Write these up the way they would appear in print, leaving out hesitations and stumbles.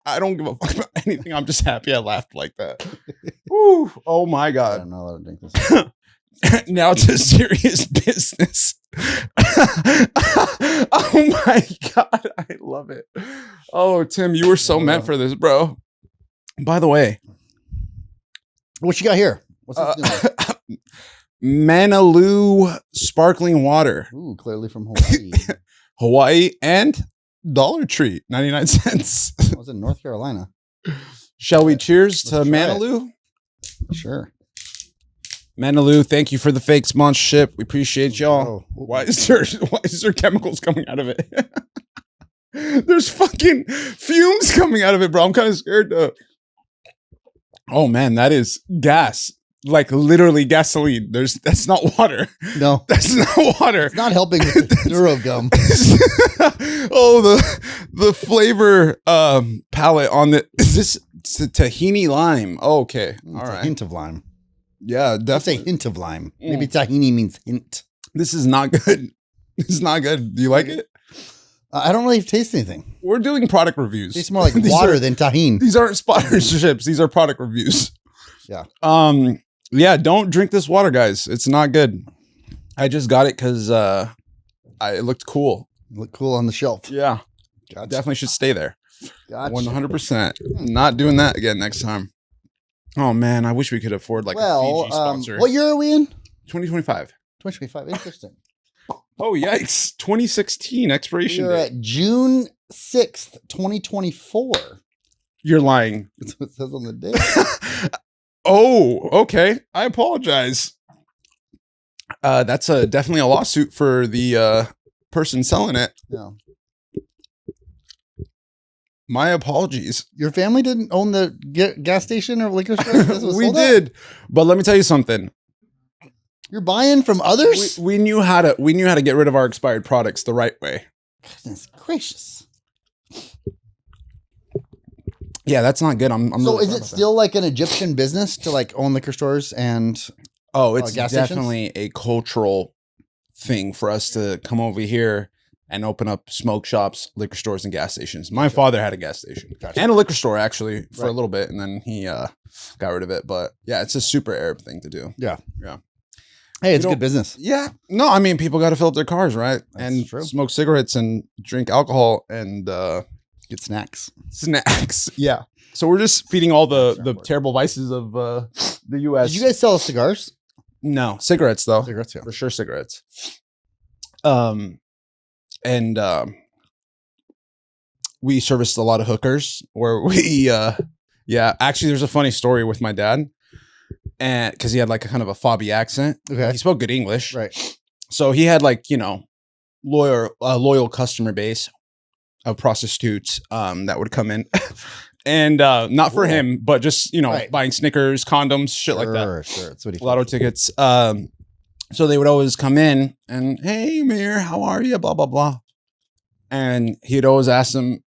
I don't give a fuck about anything. I'm just happy I laughed like that. Woo. Oh my I God. don't know how to drink this. Now it's a serious business. Oh my God. I love it. Oh, Tim, you were so meant for this, bro. By the way, What you got here? What's this doing? Manaloo sparkling water. Ooh, clearly from Hawaii. Hawaii and Dollar Tree, 99 cents. I was in North Carolina. Shall we cheers to Let's try it. Manaloo? Sure. Manaloo, thank you for the fake sponsorship. We appreciate y'all. Oh. Why is there chemicals coming out of it? There's fucking fumes coming out of it, bro. I'm kind of scared to. Oh man, that is gas. Like literally gasoline. That's not water. No. That's not water. It's not helping with the neuro gum. Oh, the flavor palette on the is this tahini lime? Oh, okay. All It's right. a hint of lime. Yeah, That's a definitely. hint of lime. Maybe tahini means hint. This is not good. This is not good. Do you like it? I don't really taste anything. We're doing product reviews. It tastes more like These water are- than tahini. These aren't sponsorships. These are product reviews. Yeah. Yeah, don't drink this water, guys. It's not good. I just got it because it looked cool. Look cool on the shelf. Yeah, Gotcha. definitely should stay there. Gotcha. 100%. Not doing that again next time. Oh man, I wish we could afford like a Fiji sponsor. What year are we in? 2025. 2025. Interesting. Oh yikes! 2016 expiration We are date. at June 6th, 2024. You're lying. That's what it says on the date. Oh, okay. I apologize. That's definitely a lawsuit for the person selling it. Yeah. My apologies. Your family didn't own the gas station or liquor store? This was We sold out? did, but let me tell you something. You're buying from others? We knew how to get rid of our expired products the right way. Goodness gracious. Yeah, that's not good. I'm So really is sorry it about still like an Egyptian business to like own liquor stores and that. Oh, it's gas stations? definitely a cultural thing for us to come over here and open up smoke shops, liquor stores, and gas stations. My father had a gas station and a liquor store actually for a little bit, and then he got rid of it. But yeah, it's a super Arab thing to do. Yeah. Yeah. Hey, it's You good don't- business. Yeah. No, I mean, people got to fill up their cars, right? That's and true. smoke cigarettes and drink alcohol and Get snacks. snacks. Yeah. So we're just feeding all the important. terrible vices of the U.S. Did you guys sell cigars? No, cigarettes though. Cigarettes, yeah. For sure, cigarettes. And we serviced a lot of hookers where we actually there's a funny story with my dad, and because he had like a kind of a fobby accent. Okay. He spoke good English. Right. So he had like, loyal customer base of prostitutes that would come in. And not for Cool. him, but just, Right. buying Snickers, condoms, shit like that. Sure. That's what he Lotto tickets. So they would always come in and, hey, Amir, how are you? Blah, blah, blah. And he'd always ask them,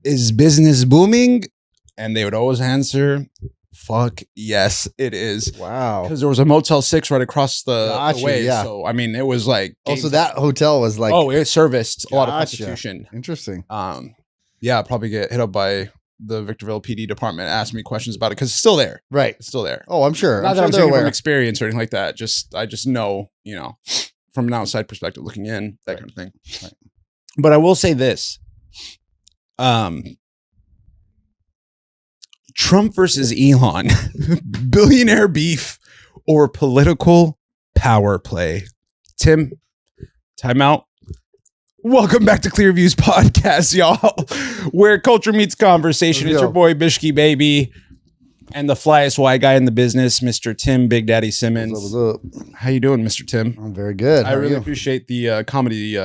is business booming? And they would always answer, fuck, yes, it is. Wow. Because there was a Motel 6 right across the Gotcha, way. yeah. So, I mean, it was like... Oh, so that hotel was like it serviced a lot of Gotcha. prostitution. interesting. Yeah, I'd probably get hit up by the Victorville PD department, ask me questions about it because it's still there. Right. It's still there. Oh, I'm sure. Not I'm that sure I'm they're saying from aware. experience or anything like that. I just know, from an outside perspective looking in, that Right. kind of thing. Right. But I will say this. Trump versus Elon, billionaire beef or political power play. Tim, time out. Welcome back to Clear Views Podcast, y'all, where culture meets conversation. It's your boy Bishki Baby and the flyest white guy in the business, Mr. Tim Big Daddy Simmons. What's up? What's up? How you doing, Mr. Tim? I'm very good. I How are really you? appreciate the comedy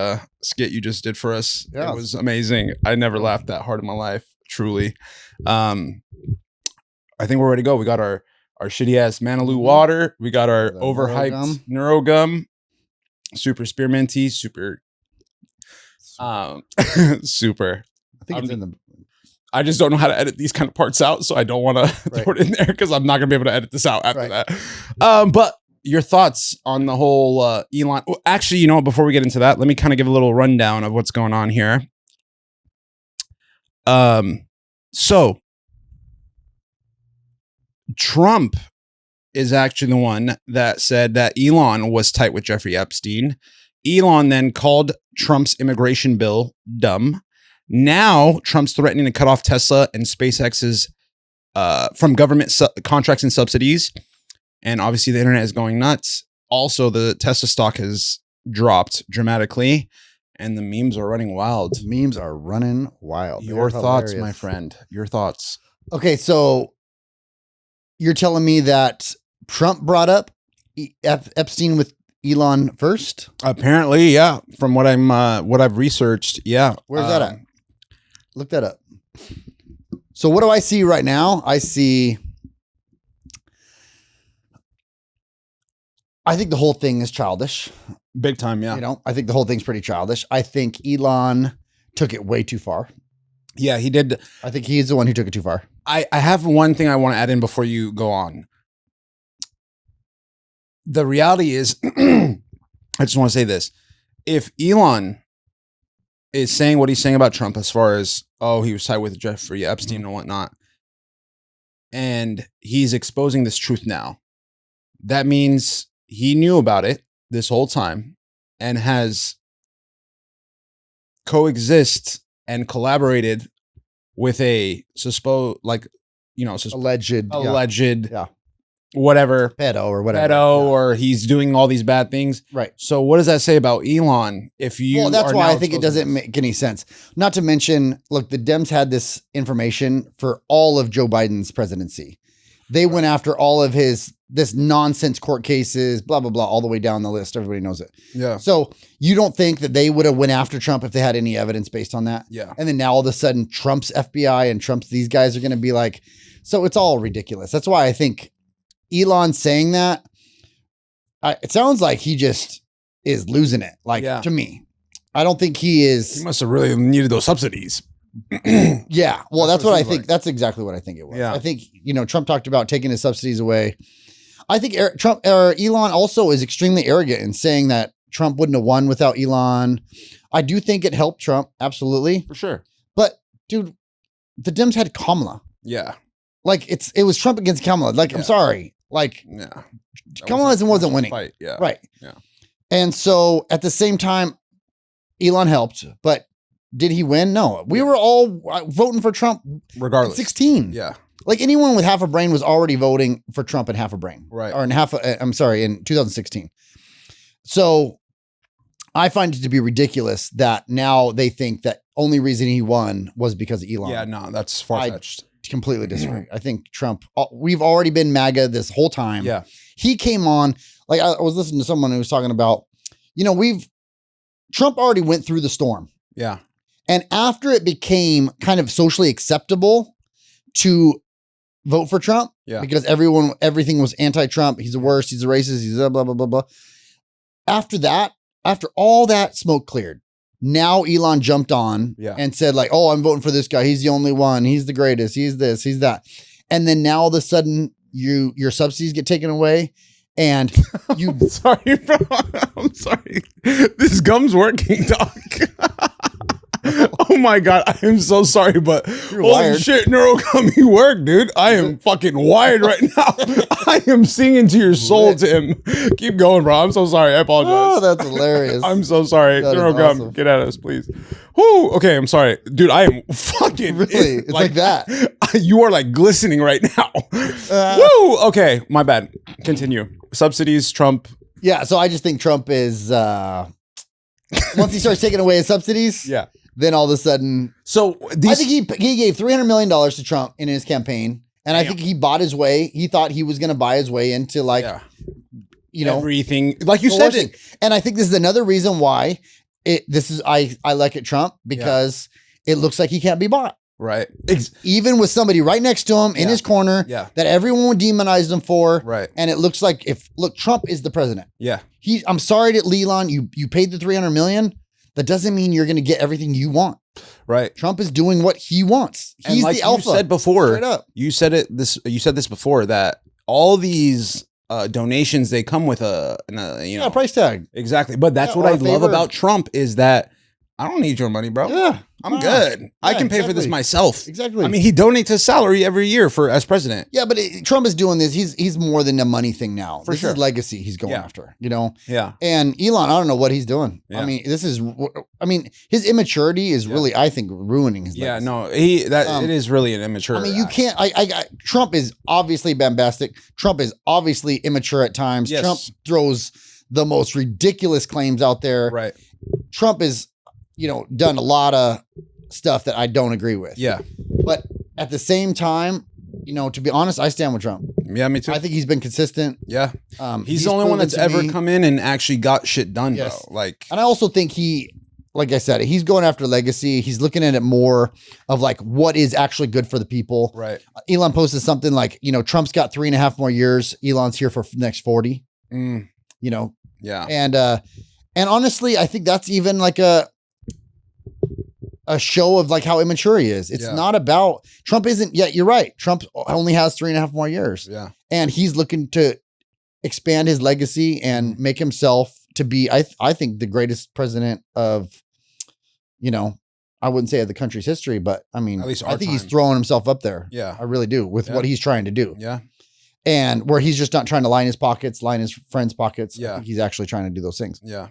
skit you just did for us. Yeah. It was amazing. I never laughed that hard in my life, truly. I think we're ready to go. We got our shitty ass Manaloo water. We got our The overhyped Neurogum. Super spearminty, super super. I think it's in the. I just don't know how to edit these kind of parts out, so I don't want to Right. throw it in there because I'm not gonna be able to edit this out after Right. that. But your thoughts on the whole Elon? Well, actually, before we get into that, let me kind of give a little rundown of what's going on here. So Trump is actually the one that said that Elon was tight with Jeffrey Epstein. Elon then called Trump's immigration bill dumb. Now Trump's threatening to cut off Tesla and SpaceX's from government contracts and subsidies. And obviously the internet is going nuts. Also, the Tesla stock has dropped dramatically and the memes are running wild. Memes are running wild. Your thoughts, my friend. Your thoughts. Okay, so you're telling me that Trump brought up Epstein with Elon first? Apparently, yeah. From what I've researched, yeah. Where's that at? Look that up. So what do I see right now? I think the whole thing is childish. Big time, yeah. You know, I think the whole thing's pretty childish. I think Elon took it way too far. Yeah, he did. I think he's the one who took it too far. I have one thing I want to add in before you go on. The reality is, I just want to say this. If Elon is saying what he's saying about Trump as far as, oh, he was tight with Jeffrey Epstein and whatnot, and he's exposing this truth now, that means he knew about it this whole time and has coexist and collaborated with a alleged, yeah. Whatever, pedo or whatever, or he's doing all these bad things. Right. So what does that say about Elon? Well, that's why I think it doesn't make any sense. Not to mention, look, the Dems had this information for all of Joe Biden's presidency. They went after all of this nonsense court cases, blah, blah, blah, all the way down the list. Everybody knows it. Yeah. So you don't think that they would have went after Trump if they had any evidence based on that? Yeah. And then now all of a sudden Trump's FBI and Trump's these guys are going to be like, so it's all ridiculous. That's why I think Elon saying that, it sounds like he just is losing it. Like, to me, I don't think he is. He must have really needed those subsidies. Yeah. Well, that's what I think. Like. That's exactly what I think it was. Yeah. I think, Trump talked about taking his subsidies away. I think Elon also is extremely arrogant in saying that Trump wouldn't have won without Elon. I do think it helped Trump. Absolutely. For sure. But dude, the Dems had Kamala. Yeah. Like it was Trump against Kamala. Like, I'm sorry. Like, yeah, Kamala wasn't winning. Fight. Yeah. Right. Yeah. And so at the same time, Elon helped, but did he win? No. We were all voting for Trump regardless. 16. Yeah. Like anyone with half a brain was already voting for Trump in half a brain. Right. Or in in 2016. So I find it to be ridiculous that now they think that only reason he won was because of Elon. Yeah, no, that's far-fetched. Completely disagree. I think Trump, we've already been MAGA this whole time. Yeah. He came on, like I was listening to someone who was talking about, Trump already went through the storm. Yeah. And after it became kind of socially acceptable to vote for Trump, because everything was anti-Trump. He's the worst. He's a racist. He's a blah, blah, blah, blah. After all that smoke cleared, now Elon jumped on and said like, oh, I'm voting for this guy. He's the only one. He's the greatest. He's this, he's that. And then now all of a sudden your subsidies get taken away and you. Sorry, bro. I'm sorry. This gum's working, doc. Oh my God. I am so sorry, but holy shit, NeuroGum, you work, dude. I am fucking wired right now. I am singing to your soul, Tim. Keep going, bro. I'm so sorry. I apologize. Oh, that's hilarious. I'm so sorry. NeuroGum, awesome. Get at us, please. Whoo. Okay, I'm sorry. Dude, I am fucking. Really? It's like that. You are like glistening right now. Woo. Okay, my bad. Continue. Subsidies, Trump. Yeah, so I just think Trump is, once he starts taking away his subsidies. Yeah. Then all of a sudden, I think he gave $300 million to Trump in his campaign, and I think he bought his way. He thought he was going to buy his way into everything, like you said. And I think this is another reason why I like it Trump because it looks like he can't be bought. Right. Even with somebody right next to him in his corner that everyone would demonize him for. Right. And it looks like Trump is the president. Yeah. I'm sorry to Elon, you paid the $300 million. That doesn't mean you're going to get everything you want. Right. Trump is doing what he wants. He's the alpha. You said before, straight up. You said this before that all these donations, they come with a price tag. Exactly. But that's what I love about Trump is that I don't need your money, bro. Yeah. I'm good. I can pay for this myself. Exactly. I mean, he donates his salary every year as president. Yeah, but Trump is doing this. He's more than a money thing now. For this sure. is legacy he's going after, Yeah. And Elon, I don't know what he's doing. Yeah. I mean, his immaturity is really, I think, ruining his legacy. No, it is really an immature. I mean, you can't, Trump is obviously bombastic. Trump is obviously immature at times. Yes. Trump throws the most ridiculous claims out there. Right. Trump is, done a lot of stuff that I don't agree with. Yeah. But at the same time, to be honest, I stand with Trump. Yeah, me too. I think he's been consistent. Yeah. He's the only one that's ever come in and actually got shit done, Yes. bro. And I also think like I said, he's going after legacy. He's looking at it more of like what is actually good for the people. Right. Elon posted something like, Trump's got 3.5 more years. Elon's here for the next 40. Yeah. And honestly, I think that's even like a show of like how immature he is. It's not about Trump isn't yet. You're right. Trump only has 3.5 more years. Yeah. And he's looking to expand his legacy and make himself to be, I think, the greatest president of, I wouldn't say of the country's history, but I mean, at least I think he's throwing himself up there. Yeah. I really do with what he's trying to do. Yeah. And where he's just not trying to line his pockets, line his friends' pockets. Yeah. I think he's actually trying to do those things. Yeah.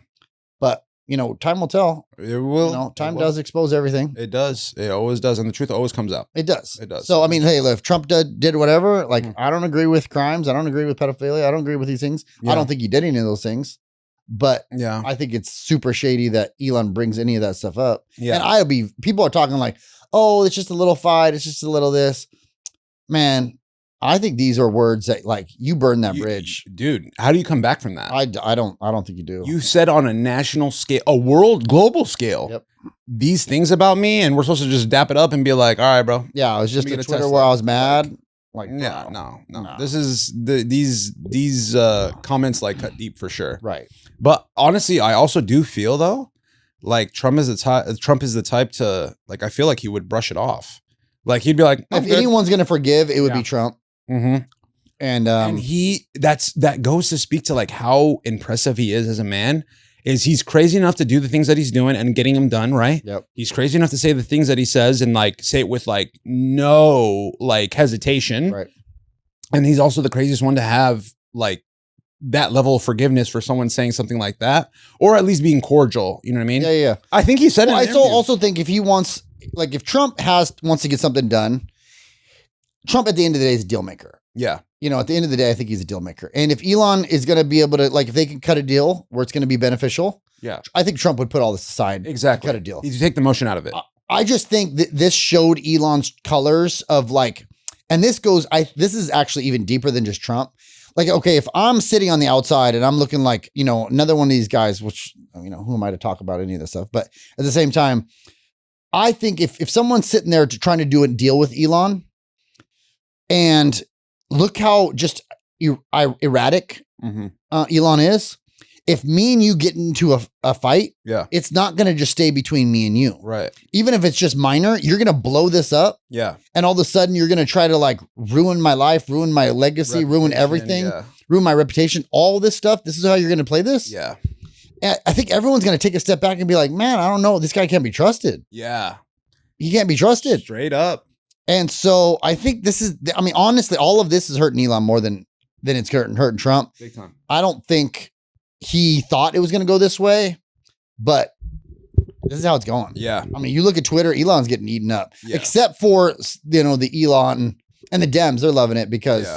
But, time will tell. It will. Time does expose everything. It does. It always does. And the truth always comes out. It does. It does. So, I mean, hey, if Trump did whatever, like, I don't agree with crimes. I don't agree with pedophilia. I don't agree with these things. Yeah. I don't think he did any of those things. But yeah, I think it's super shady that Elon brings any of that stuff up. Yeah. And people are talking like, oh, it's just a little fight. It's just a little this. Man, I think these are words that like you burn that bridge. Dude, how do you come back from that? I don't think you do. You said on a national scale, global scale, these things about me, and we're supposed to just dap it up and be like, all right, bro. Yeah, I was just a Twitter where I was mad. Like, yeah, no. This is these comments like cut deep for sure. Right. But honestly, I also do feel though, like Trump is the type to like, I feel like he would brush it off. Like he'd be like, if anyone's going to forgive, it would be Trump. Mm-hmm. And that goes to speak to like how impressive he is as a man. Is he's crazy enough to do the things that he's doing and getting them done, right? Yep. He's crazy enough to say the things that he says and like say it with like no like hesitation. Right. And he's also the craziest one to have like that level of forgiveness for someone saying something like that, or at least being cordial. You know what I mean? Yeah. I think he said it. I also think if he wants, like if Trump wants to get something done, Trump at the end of the day is a deal maker. Yeah. At the end of the day, I think he's a deal maker. And if Elon is going to be able to, like, if they can cut a deal where it's going to be beneficial, I think Trump would put all this aside. Exactly. To cut a deal. You take the motion out of it. I just think that this showed Elon's colors of like, and this is actually even deeper than just Trump. Like, okay, if I'm sitting on the outside and I'm looking like, another one of these guys, which, who am I to talk about any of this stuff? But at the same time, I think if someone's sitting there trying to do a deal with Elon, and look how just erratic Elon is. If me and you get into a fight, it's not going to just stay between me and you. Right. Even if it's just minor, you're going to blow this up. Yeah. And all of a sudden you're going to try to like ruin my life, ruin my legacy, ruin everything, ruin my reputation, all this stuff. This is how you're going to play this. Yeah. And I think everyone's going to take a step back and be like, man, I don't know. This guy can't be trusted. Yeah. He can't be trusted. Straight up. And so I think honestly, all of this is hurting Elon more than it's hurting Trump. Big time. I don't think he thought it was going to go this way, but this is how it's going. Yeah. I mean, you look at Twitter, Elon's getting eaten up, except for, the Elon and the Dems. They're loving it because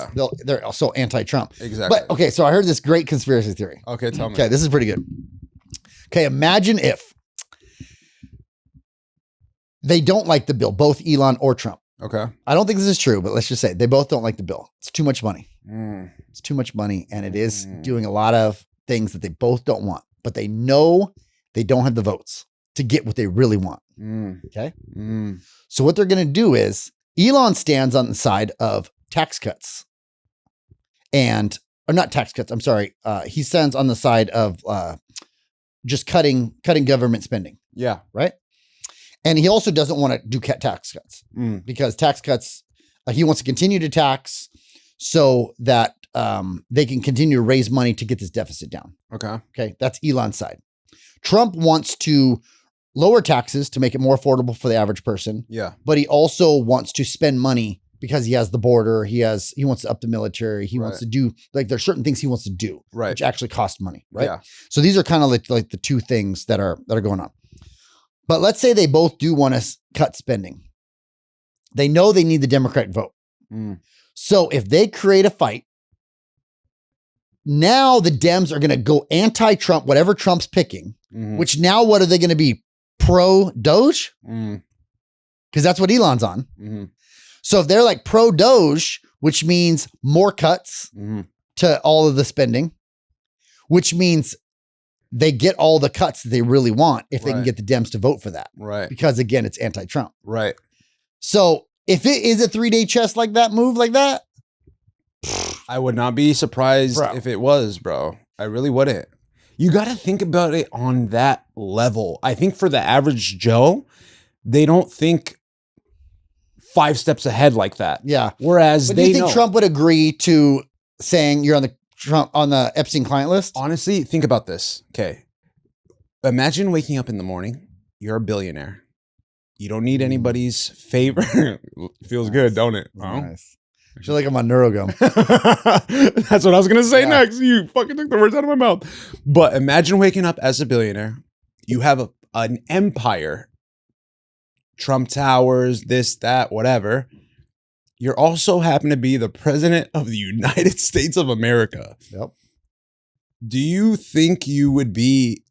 they're so anti-Trump. Exactly. But okay, so I heard this great conspiracy theory. Okay, tell me. Okay, this is pretty good. Okay, imagine if they don't like the bill, both Elon or Trump. Okay. I don't think this is true, but let's just say they both don't like the bill. It's too much money. It's too much money, and it is doing a lot of things that they both don't want, but they know they don't have the votes to get what they really want. Okay. So what they're going to do is Elon stands on the side of tax cuts or not tax cuts. I'm sorry. He stands on the side of just cutting government spending. Yeah. Right. And he also doesn't want to do tax cuts because tax cuts, he wants to continue to tax so that they can continue to raise money to get this deficit down. Okay. Okay. That's Elon's side. Trump wants to lower taxes to make it more affordable for the average person. Yeah. But he also wants to spend money because he has the border. He wants to up the military. He wants to do, like, there's certain things he wants to do, which actually cost money. Right. Yeah. So these are kind of like the two things that are going on. But let's say they both do want to cut spending. They know they need the Democratic vote. So if they create a fight, now the Dems are going to go anti-Trump, whatever Trump's picking, which now what are they going to be? Pro-Doge? Because that's what Elon's on. So if they're like pro-Doge, which means more cuts to all of the spending, which means they get all the cuts that they really want if they can get the Dems to vote for that. Right. Because again, it's anti-Trump. Right. So if it is a 3-day chess like that, move like that, I would not be surprised if it was, bro. I really wouldn't. You got to think about it on that level. I think for the average Joe, they don't think 5 steps ahead like that. Yeah. Whereas but they do you think know. Trump would agree to saying you're on the Epstein client list? Honestly, think about this. Okay. Imagine waking up in the morning. You're a billionaire. You don't need anybody's favor. Feels good, don't it? Nice. I feel like I'm on Neurogum. That's what I was going to say next. You fucking took the words out of my mouth. But imagine waking up as a billionaire. You have an empire. Trump Towers, this, that, whatever. You're also happen to be the president of the United States of America. Yep. Do you think you would be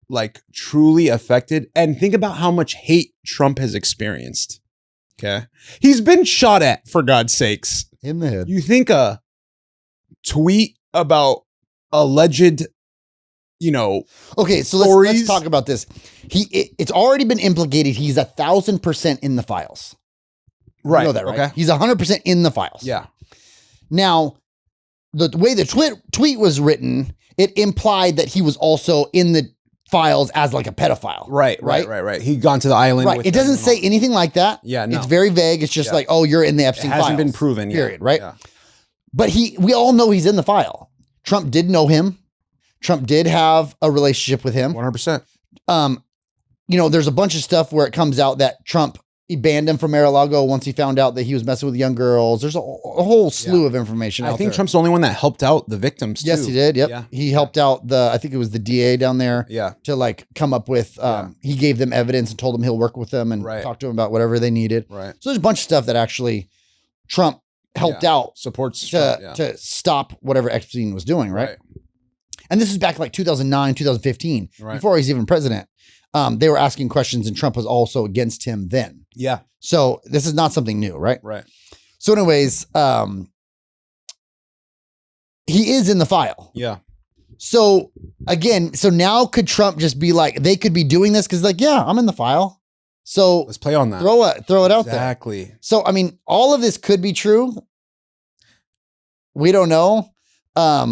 like truly affected? And think about how much hate Trump has experienced. Okay. He's been shot at, for God's sakes. In the head. You think a tweet about alleged, okay, so let's talk about this. It's already been implicated. He's 1,000% in the files. Right. You know that, right? Okay. He's 100% in the files. Yeah. Now, the way the tweet was written, it implied that he was also in the files as like a pedophile. Right. He'd gone to the island. Right. It doesn't say anything like that. Yeah, no. It's very vague. It's just like, oh, you're in the Epstein files. It hasn't been proven yet. Period, right? Yeah. But we all know he's in the file. Trump did know him. Trump did have a relationship with him. 100%. There's a bunch of stuff where it comes out that Trump, he banned him from Mar-a-Lago once he found out that he was messing with young girls. There's a whole slew of information out I think there. Trump's the only one that helped out the victims too. Yes, he did. Yep. Yeah. He helped out I think it was the DA down there. Yeah. To like come up with, he gave them evidence and told them he'll work with them and talk to them about whatever they needed. Right. So there's a bunch of stuff that actually Trump helped out supports to stop whatever Epstein was doing. Right. And this is back like 2009, 2015, before he's even president. They were asking questions and Trump was also against him then. Yeah. So this is not something new, right? Right. So anyways, he is in the file. Yeah. So again, now could Trump just be like, they could be doing this because like, yeah, I'm in the file. So let's play on that. Throw it out there. Exactly. So, I mean, all of this could be true. We don't know. I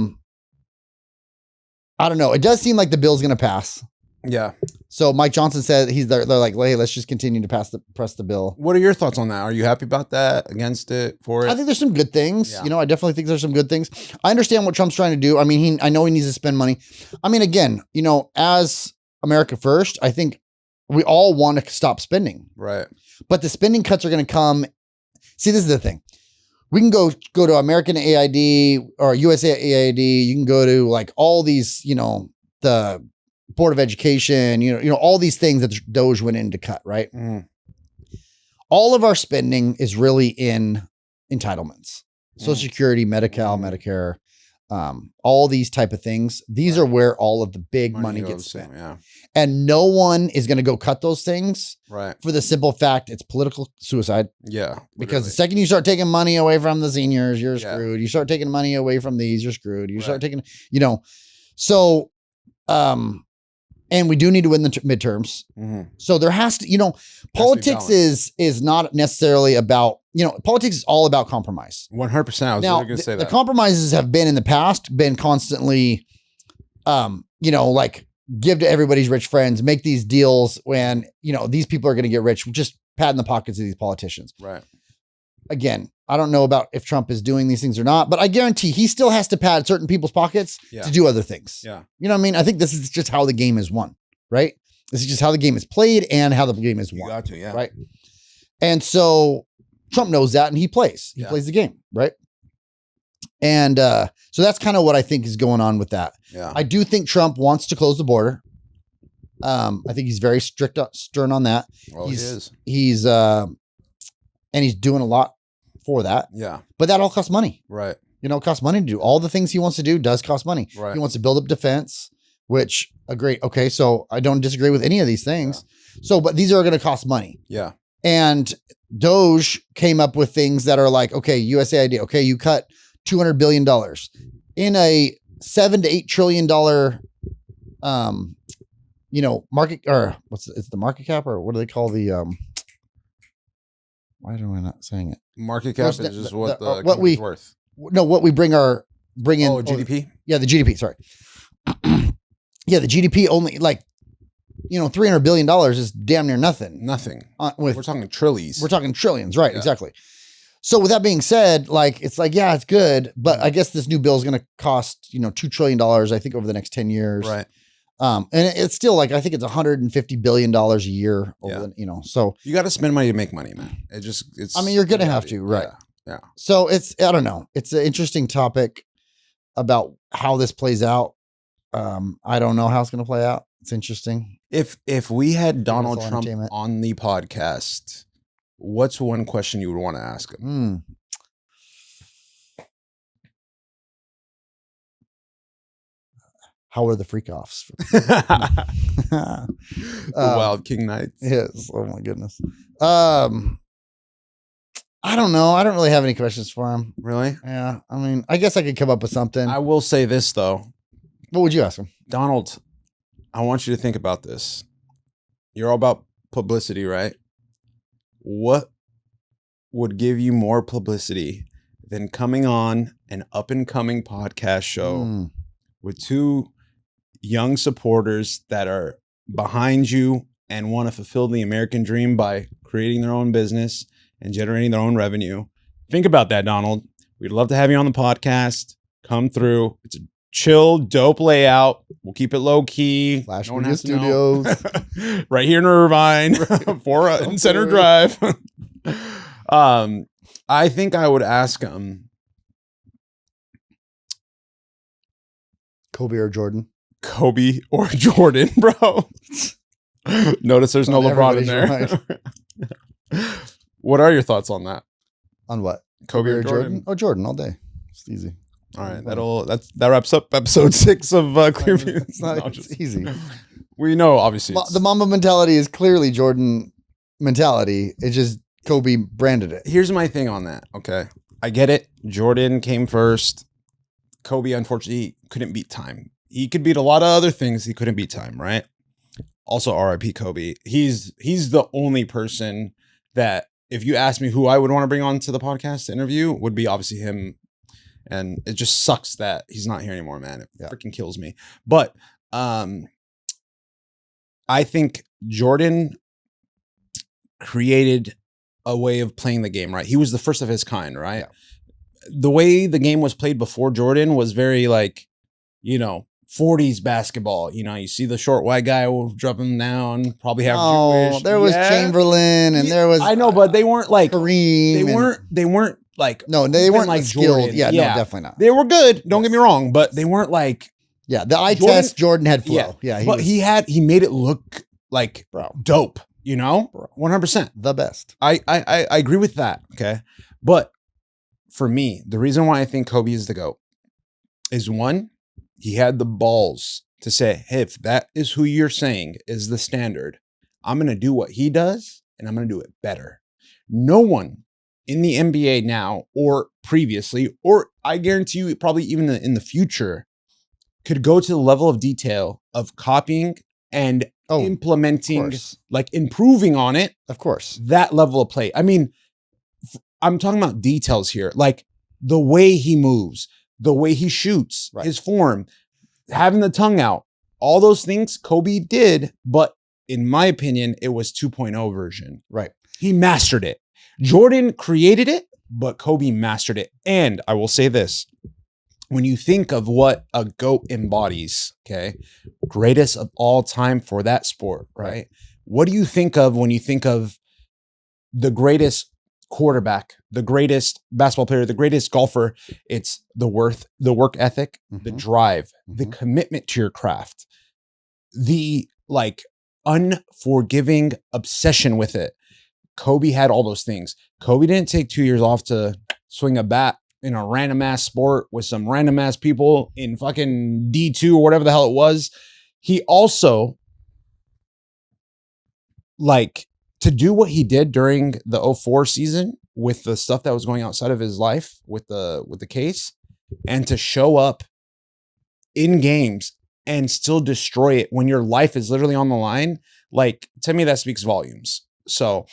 don't know. It does seem like the bill's going to pass. Yeah. So Mike Johnson said they're like, hey, let's just continue to press the bill. What are your thoughts on that? Are you happy about that? Against it? For it? I think there's some good things. Yeah. I definitely think there's some good things. I understand what Trump's trying to do. I mean, I know he needs to spend money. I mean, again, as America first, I think we all want to stop spending. Right. But the spending cuts are going to come. See, this is the thing. We can go to American AID or USA AID. You can go to like all these, the Board of Education, all these things that the Doge went in to cut, right? Mm. All of our spending is really in entitlements, Social Security, Medi-Cal, Medicare, all these type of things. These are where all of the big money gets spent. Yeah. And no one is going to go cut those things for the simple fact it's political suicide. Yeah. Because the second you start taking money away from the seniors, you're screwed. You start taking money away from these, you're screwed. You start taking, so, and we do need to win the midterms. Mm-hmm. So there has to, politics is not necessarily about, politics is all about compromise. 100%. I was now, going to say that. The compromises have been in the past, been constantly, like give to everybody's rich friends, make these deals when, these people are going to get rich, just pat in the pockets of these politicians. Right. Again, I don't know about if Trump is doing these things or not, but I guarantee he still has to pad certain people's pockets to do other things. Yeah. You know what I mean? I think this is just how the game is won, right? This is just how the game is played and how the game is won. You got to, yeah. Right. And so Trump knows that and he plays. He plays the game, right? And so that's kind of what I think is going on with that. Yeah. I do think Trump wants to close the border. I think he's very stern on that. Well, he is. He's and he's doing a lot for that. Yeah. But that all costs money. Right. You know, it costs money to do. All the things he wants to do does cost money. Right. He wants to build up defense, which okay, so I don't disagree with any of these things. Yeah. So, but these are going to cost money. Yeah. And Doge came up with things that are like, okay, USAID, okay, you cut $200 billion in a $7 to $8 trillion, market, or it's the market cap, or what do they call the, why am I not saying it? Market cap is just what the what we worth. No, what we bring in. Oh, GDP? Yeah, the GDP, sorry. Yeah, the GDP only $300 billion is damn near nothing. Nothing. We're talking trillions. We're talking trillions, right? Yeah. Exactly. So with that being said, yeah, it's good, but I guess this new bill is going to cost, $2 trillion, I think, over the next 10 years. Right. And it's still I think it's $150 billion a year. So you got to spend money to make money, man. You're going to have to, right? Yeah. So I don't know. It's an interesting topic about how this plays out. I don't know how it's going to play out. It's interesting. If we had Donald Trump on the podcast, what's one question you would want to ask him? How are the freak offs? The Wild King Nights. Yes. Oh my goodness. I don't know. I don't really have any questions for him. Really? Yeah. I guess I could come up with something. I will say this though. What would you ask him? Donald, I want you to think about this. You're all about publicity, right? What would give you more publicity than coming on an up-and-coming podcast show with two young supporters that are behind you and want to fulfill the American dream by creating their own business and generating their own revenue? Think about that, Donald. We'd love to have you on the podcast. Come through. It's a chill, dope layout. We'll keep it low key. Flash Media Studios. Right here in Irvine, in Center Drive. I think I would ask him, Kobe or Jordan, bro. Notice there's no LeBron in there. What are your thoughts on that? On what? Kobe or Jordan? Oh, Jordan all day. It's easy. All right, that wraps up episode 6 of Clear Views. It's easy. We know, obviously, the Mamba mentality is clearly Jordan mentality. It's just Kobe branded it. Here's my thing on that. Okay, I get it. Jordan came first. Kobe, unfortunately, couldn't beat time. He could beat a lot of other things. He couldn't beat time, right? Also, R.I.P. Kobe. He's the only person that, if you ask me who I would want to bring on to the podcast to interview, would be obviously him. And it just sucks that he's not here anymore, man. It freaking kills me. But I think Jordan created a way of playing the game, right? He was the first of his kind, right? Yeah. The way the game was played before Jordan was very 40s basketball. You see the short white guy will drop him down, probably have Jewish. There was Chamberlain and there was I know, but they weren't like Kareem. They weren't like they weren't like skilled. Jordan. Yeah, no, definitely not. They were good. Don't get me wrong, but they weren't like the eye test. Jordan had flow. Yeah, he made it look like dope. 100%. The best. I agree with that. Okay, but for me, the reason why I think Kobe is the GOAT is, one, he had the balls to say, hey, if that is who you're saying is the standard, I'm going to do what he does and I'm going to do it better. No one in the NBA now or previously, or I guarantee you probably even in the future, could go to the level of detail of copying and implementing, improving on it. Of course. That level of play. I mean, I'm talking about details here, like the way he moves, the way he shoots, his form, having the tongue out, all those things Kobe did, but in my opinion, it was 2.0 version. Right. He mastered it. Jordan created it, but Kobe mastered it. And I will say this, when you think of what a GOAT embodies, okay, greatest of all time for that sport, right? What do you think of when you think of the greatest quarterback, the greatest basketball player, the greatest golfer? It's the work ethic, the drive, the commitment to your craft, the like unforgiving obsession with it. Kobe had all those things. Kobe didn't take 2 years off to swing a bat in a random ass sport with some random ass people in fucking D2 or whatever the hell it was. He also, like, to do what he did during the 04 season with the stuff that was going outside of his life with the case, and to show up in games and still destroy it when your life is literally on the line, like, to me, that speaks volumes. So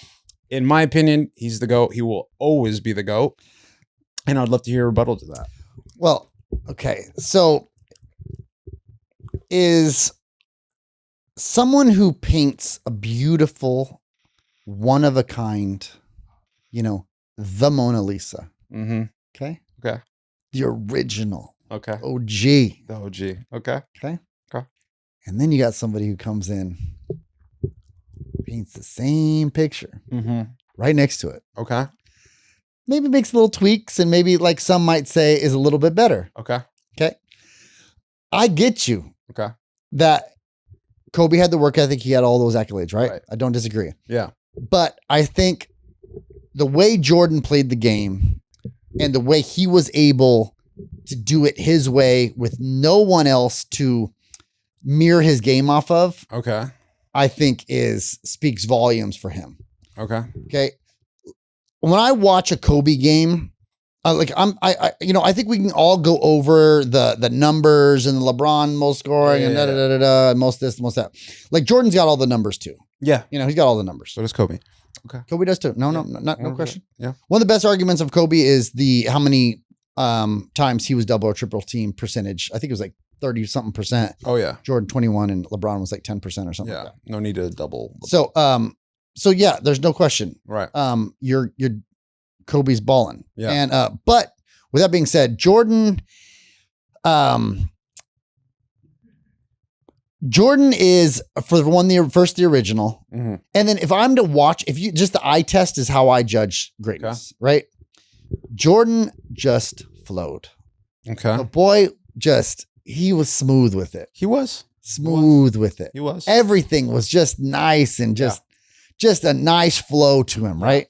in my opinion, he's the GOAT. He will always be the GOAT. And I'd love to hear a rebuttal to that. Well, okay. So is someone who paints a beautiful, one of a kind, the Mona Lisa. Okay. Okay. The original. Okay. OG. The OG. Okay. Okay. Okay. And then you got somebody who comes in, paints the same picture right next to it. Okay. Maybe makes little tweaks, and maybe, like some might say, is a little bit better. Okay. Okay. I get you. Okay. That Kobe had the work ethic. He had all those accolades, right? I don't disagree. Yeah. But I think the way Jordan played the game and the way he was able to do it his way with no one else to mirror his game off of, okay, I think speaks volumes for him. Okay. Okay. When I watch a Kobe game, I think we can all go over the numbers and the LeBron most scoring and and most this, most that. Like, Jordan's got all the numbers too. Yeah. He's got all the numbers. So does Kobe. Okay. Kobe does too. No question. Yeah. One of the best arguments of Kobe is how many times he was double or triple team percentage. I think it was like 30 something percent. Oh yeah. Jordan 21 and LeBron was like 10% or something. Yeah. Like that. No need to double. So yeah, there's no question. Right. You're Kobe's balling. Yeah. And but with that being said, Jordan is, for one, first the original. And then if I'm to watch, just the eye test is how I judge greatness, right? Jordan just flowed. Okay. The boy he was smooth with it. He was. Smooth with it. He was. Everything was just nice and just a nice flow to him, right?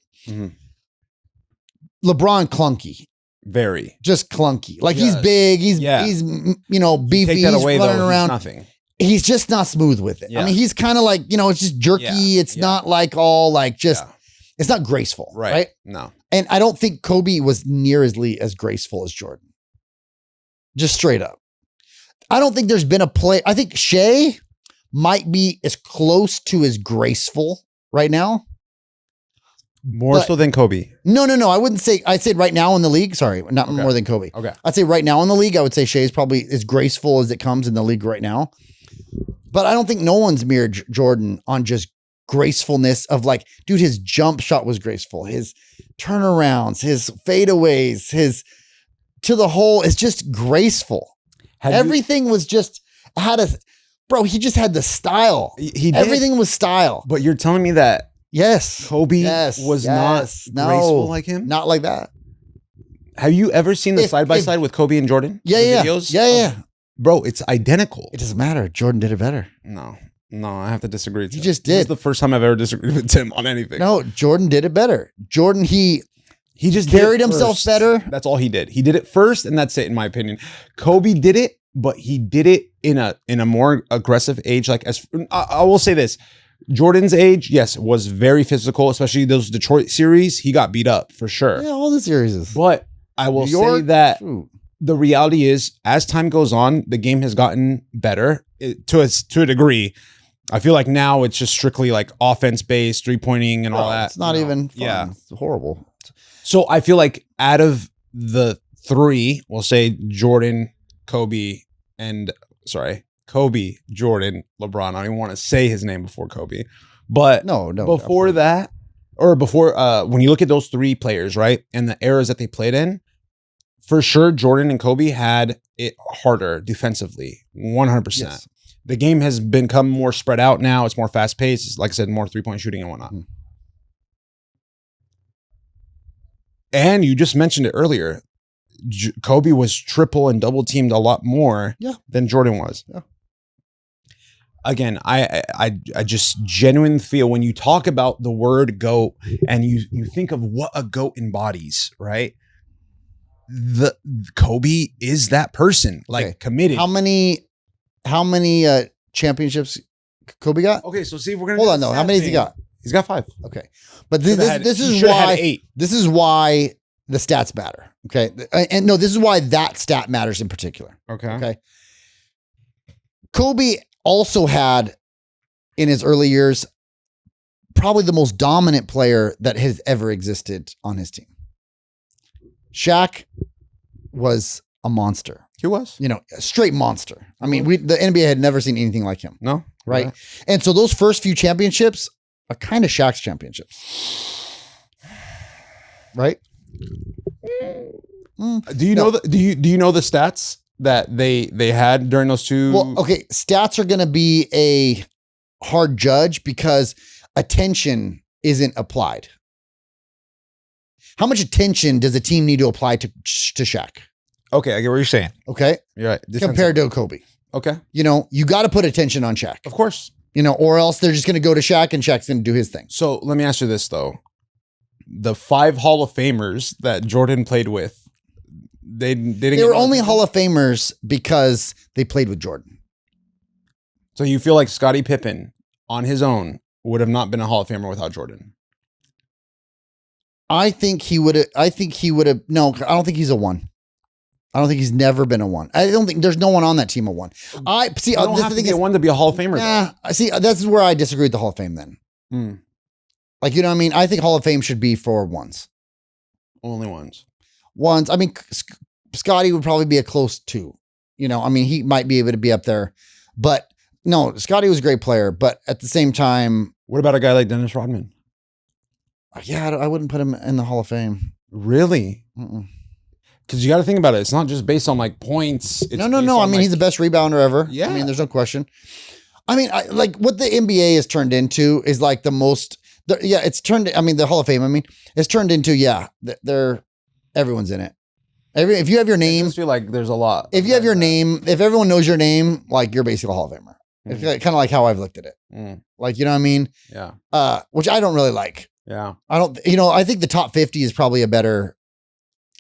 LeBron clunky. Very. Just clunky. Like, he's big, he's beefy, Take that away, he's running though, around. he's nothing. He's just not smooth with it. Yeah. I mean, he's kind of like, it's just jerky. It's not like all like it's not graceful. Right. No. And I don't think Kobe was nearly as graceful as Jordan. Just straight up. I don't think there's been a play. I think Shea might be as close to as graceful right now. More so than Kobe. No. I wouldn't say, I'd say right now in the league. Sorry, not more than Kobe. Okay. I'd say right now in the league, I would say Shea is probably as graceful as it comes in the league right now. But I don't think no one's mirrored Jordan on just gracefulness of, like, dude, his jump shot was graceful. His turnarounds, his fadeaways, his to the hole is just graceful. Everything was just he just had the style. He did. Everything was style. But you're telling me that Kobe was not graceful like him? Not like that. Have you ever seen the side-by-side with Kobe and Jordan? Yeah. Videos? Yeah. Bro, it's identical. It doesn't matter. Jordan did it better. No, I have to disagree. He just did. This is the first time I've ever disagreed with Tim on anything. No, Jordan did it better. Jordan, he just carried himself better. That's all he did. He did it first, and that's it, in my opinion. Kobe did it, but he did it in a more aggressive age. Like, I will say this. Jordan's age, yes, was very physical, especially those Detroit series. He got beat up for sure. Yeah, all the series. But I will say that the reality is, as time goes on, the game has gotten better to a degree. I feel like now it's just strictly like offense based, 3-pointing and all that. It's not even fun. Yeah. It's horrible. So I feel like out of the three, we'll say Jordan, Kobe, Jordan, LeBron. I don't even want to say his name before Kobe. But no. Before that, or before when you look at those three players, right, and the eras that they played in, for sure, Jordan and Kobe had it harder defensively, 100%. Yes. The game has become more spread out now. It's more fast paced. It's, like I said, more 3-point shooting and whatnot. And you just mentioned it earlier. Kobe was triple and double teamed a lot more than Jordan was. Yeah. Again, I just genuinely feel when you talk about the word GOAT and you think of what a GOAT embodies, right? The Kobe is that person, like committed. How many championships Kobe got? Okay, so see if we're gonna hold on though. How many has he got? He's got 5. Okay, but this is why 8. This is why the stats matter. Okay, and no, this is why that stat matters in particular. Okay. Kobe also had in his early years probably the most dominant player that has ever existed on his team. Shaq was a monster. He was, a straight monster. I mean, the NBA had never seen anything like him. No, right? Yeah. And so those first few championships are kind of Shaq's championships, right? Do you know do you know the stats that they had during those two? Well, okay, stats are going to be a hard judge because attention isn't applied. How much attention does a team need to apply to Shaq? Okay, I get what you're saying. Okay, you're right. Compared to Kobe. Okay, you got to put attention on Shaq, of course. Or else they're just going to go to Shaq and Shaq's going to do his thing. So let me ask you this though: the 5 Hall of Famers that Jordan played with, they were only Hall of Famers because they played with Jordan. So you feel like Scottie Pippen on his own would have not been a Hall of Famer without Jordan? I think he would have. No, I don't think he's a 1. I don't think he's never been a 1. I don't think there's no one on that team a 1. I see. You don't have to be a 1 to be a Hall of Famer. See, that's where I disagree with the Hall of Fame. Then, like what I mean. I think Hall of Fame should be for 1s. Only 1s. 1s. I mean, Scotty would probably be a close 2. I mean, he might be able to be up there, but no, Scotty was a great player. But at the same time, what about a guy like Dennis Rodman? Yeah, I wouldn't put him in the Hall of Fame. Really? Because you got to think about it. It's not just based on like points. It's no. I mean, he's the best rebounder ever. Yeah. I mean, there's no question. I mean, like what the NBA has turned into is like the most. It's turned. I mean, the Hall of Fame. I mean, it's turned into everyone's in it. If you have your name, I just feel like there's a lot. If you have your name, if everyone knows your name, like you're basically a Hall of Famer. It's kind of like how I've looked at it. Like, you know what I mean? Yeah. Which I don't really like. Yeah. I don't, I think the top 50 is probably a better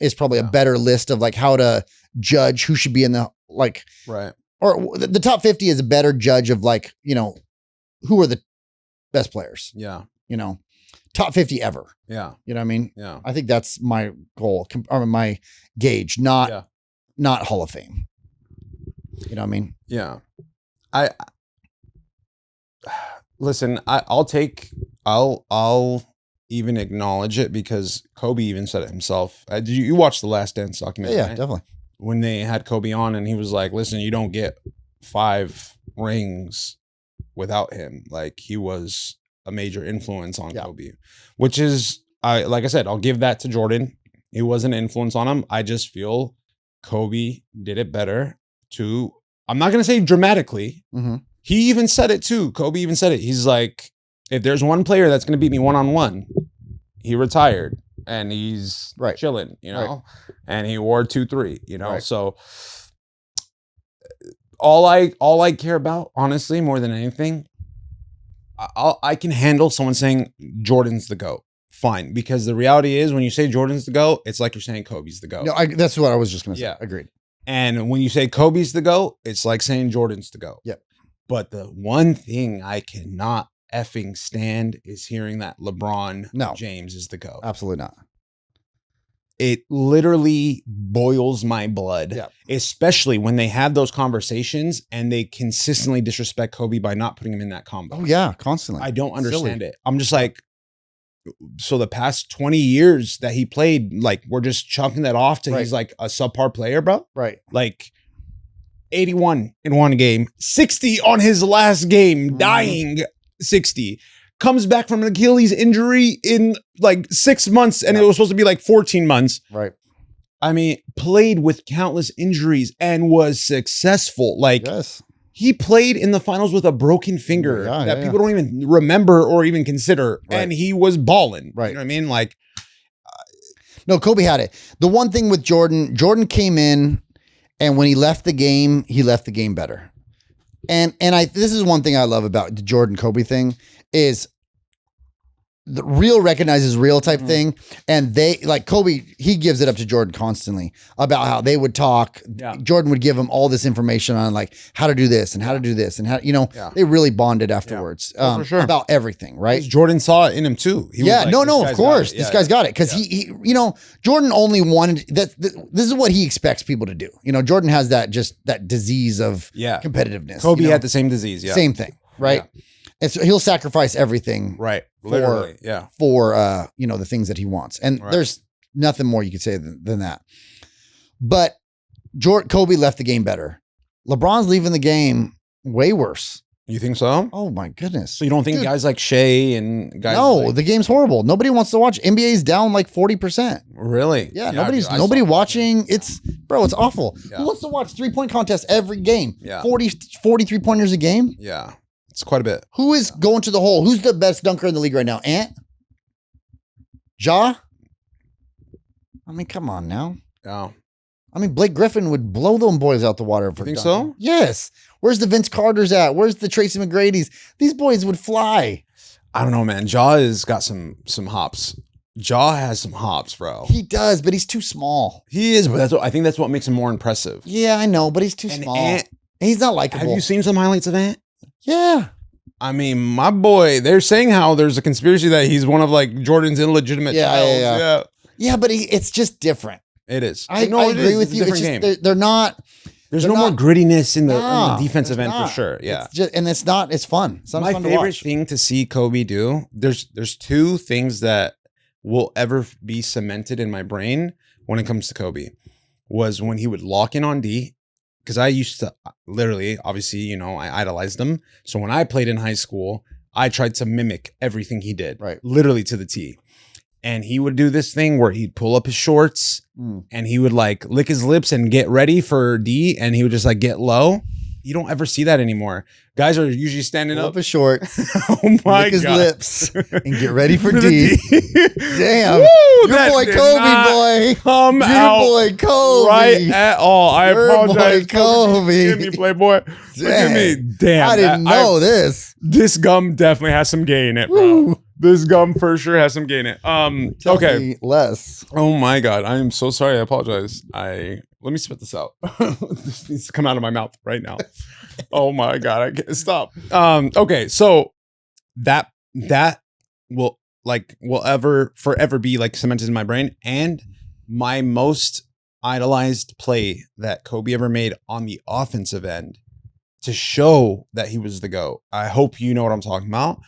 list of like how to judge who should be in the, like, right. Or the top 50 is a better judge of like, who are the best players. Yeah. Top 50 ever. Yeah. You know what I mean? Yeah. I think that's my goal or my gauge, not Hall of Fame. You know what I mean? Yeah. Listen, I'll even acknowledge it because Kobe even said it himself. Did you watch the Last Dance documentary? Yeah, right? definitely. When they had Kobe on and he was like, listen, you don't get 5 rings without him. Like, he was a major influence on Kobe, which is, like I said, I'll give that to Jordan. He was an influence on him. I just feel Kobe did it better too. I'm not going to say dramatically. He even said it too. Kobe even said it. He's like, if there's one player that's going to beat me 1-on-1, he retired and he's chilling, and he wore 2-3, So all I care about, honestly, more than anything, I can handle someone saying Jordan's the GOAT. Fine. Because the reality is when you say Jordan's the GOAT, it's like you're saying Kobe's the GOAT. No, that's what I was just going to say. Yeah. Agreed. And when you say Kobe's the GOAT, it's like saying Jordan's the GOAT. Yep. But the one thing I cannot effing stand is hearing that LeBron James is the GOAT. Absolutely not. It literally boils my blood, especially when they have those conversations and they consistently disrespect Kobe by not putting him in that combo. Oh, yeah, constantly. I don't understand it. I'm just like, so the past 20 years that he played, like, we're just chunking that off to he's like a subpar player, bro. Right. Like 81 in one game, 60 on his last game, dying 60. Comes back from an Achilles injury in like 6 months and it was supposed to be like 14 months. Right. I mean, played with countless injuries and was successful. Like, Yes. he played in the finals with a broken finger that people don't even remember or even consider. Right. And he was balling. Right. You know what I mean? Like, no, Kobe had it. The one thing with Jordan came in, and when he left the game better. And this is one thing I love about the Jordan Kobe thing is the real recognizes real type thing. And they like Kobe, he gives it up to Jordan constantly about how they would talk. Yeah. Jordan would give him all this information on like how to do this and how to do this and how, they really bonded afterwards for sure. about everything. Right. Jordan saw it in him too. He was like, of course. This guy's got it. Cause he Jordan only wanted this is what he expects people to do. Jordan has that disease of competitiveness. Kobe had the same disease. Yeah. Same thing. Right. Yeah. And so he'll sacrifice everything. Right. For the things that he wants. And there's nothing more you could say than that. But Kobe left the game better. LeBron's leaving the game way worse. You think so? Oh my goodness. So you don't think guys like Shea and guys the game's horrible. Nobody wants to watch. NBA's down like 40%. Really? Yeah, nobody watching. It's awful. Yeah. Who wants to watch 3-point contests every game? Yeah. 40 3-pointers a game? Yeah. It's quite a bit. Who is going to the hole? Who's the best dunker in the league right now? Ant? Ja? I mean, come on now. Oh. I mean, Blake Griffin would blow them boys out the water. You think so? Yes. Where's the Vince Carters at? Where's the Tracy McGrady's? These boys would fly. I don't know, man. Ja has got some hops. Ja has some hops, bro. He does, but he's too small. He is, but I think that's what makes him more impressive. Yeah, I know, but he's too small. Ant, he's not likable. Have you seen some highlights of Ant? Yeah. I mean, my boy, they're saying how there's a conspiracy that he's one of like Jordan's illegitimate childs. Yeah, but it's just different. It is. I agree with you. It's just, they're not. There's no more grittiness in the defensive end for sure. Yeah. It's fun. It's my favorite thing to see Kobe do, there's two things that will ever be cemented in my brain when it comes to Kobe. Was when he would lock in on D. Because I used to literally, obviously, I idolized him. So when I played in high school, I tried to mimic everything he did, right? Literally to the T. And he would do this thing where he'd pull up his shorts and he would like lick his lips and get ready for D. And he would just like get low. You don't ever see that anymore. Guys are usually standing up his shorts, oh my lick his God. Lips, and get ready for D. Damn, Woo, your boy Kobe, boy, come your out boy Kobe, right at all. I apologize, boy Kobe. Give me Playboy. Look at me, damn. I didn't know this. This gum definitely has some gay in it, bro. Woo. This gum for sure has some gay in it. Okay, me less. Oh my God, I am so sorry. I apologize. Let me spit this out. This needs to come out of my mouth right now. Oh my God, I can't stop. Okay, so that will forever be like cemented in my brain. And my most idolized play that Kobe ever made on the offensive end to show that he was the GOAT. I hope you know what I'm talking about.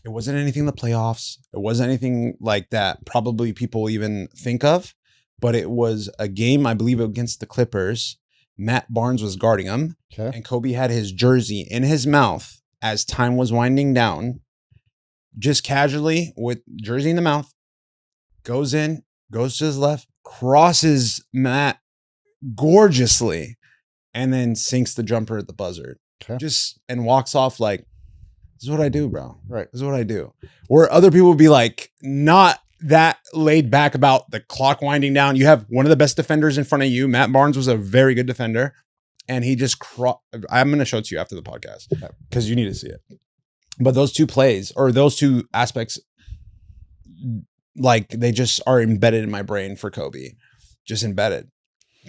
It wasn't anything in the playoffs. It wasn't anything like that probably people even think of. But it was a game, I believe, against the Clippers. Matt Barnes was guarding him. Okay. And Kobe had his jersey in his mouth as time was winding down. Just casually, with jersey in the mouth, goes in, goes to his left, crosses Matt gorgeously, and then sinks the jumper at the buzzer. Okay. And walks off like, this is what I do, bro. Right. This is what I do. Where other people would be like, not that laid back about the clock winding down. You have one of the best defenders in front of you. Matt Barnes was a very good defender. And he just I'm going to show it to you after the podcast because you need to see it. But those two plays or those two aspects, like they just are embedded in my brain for Kobe. Just embedded.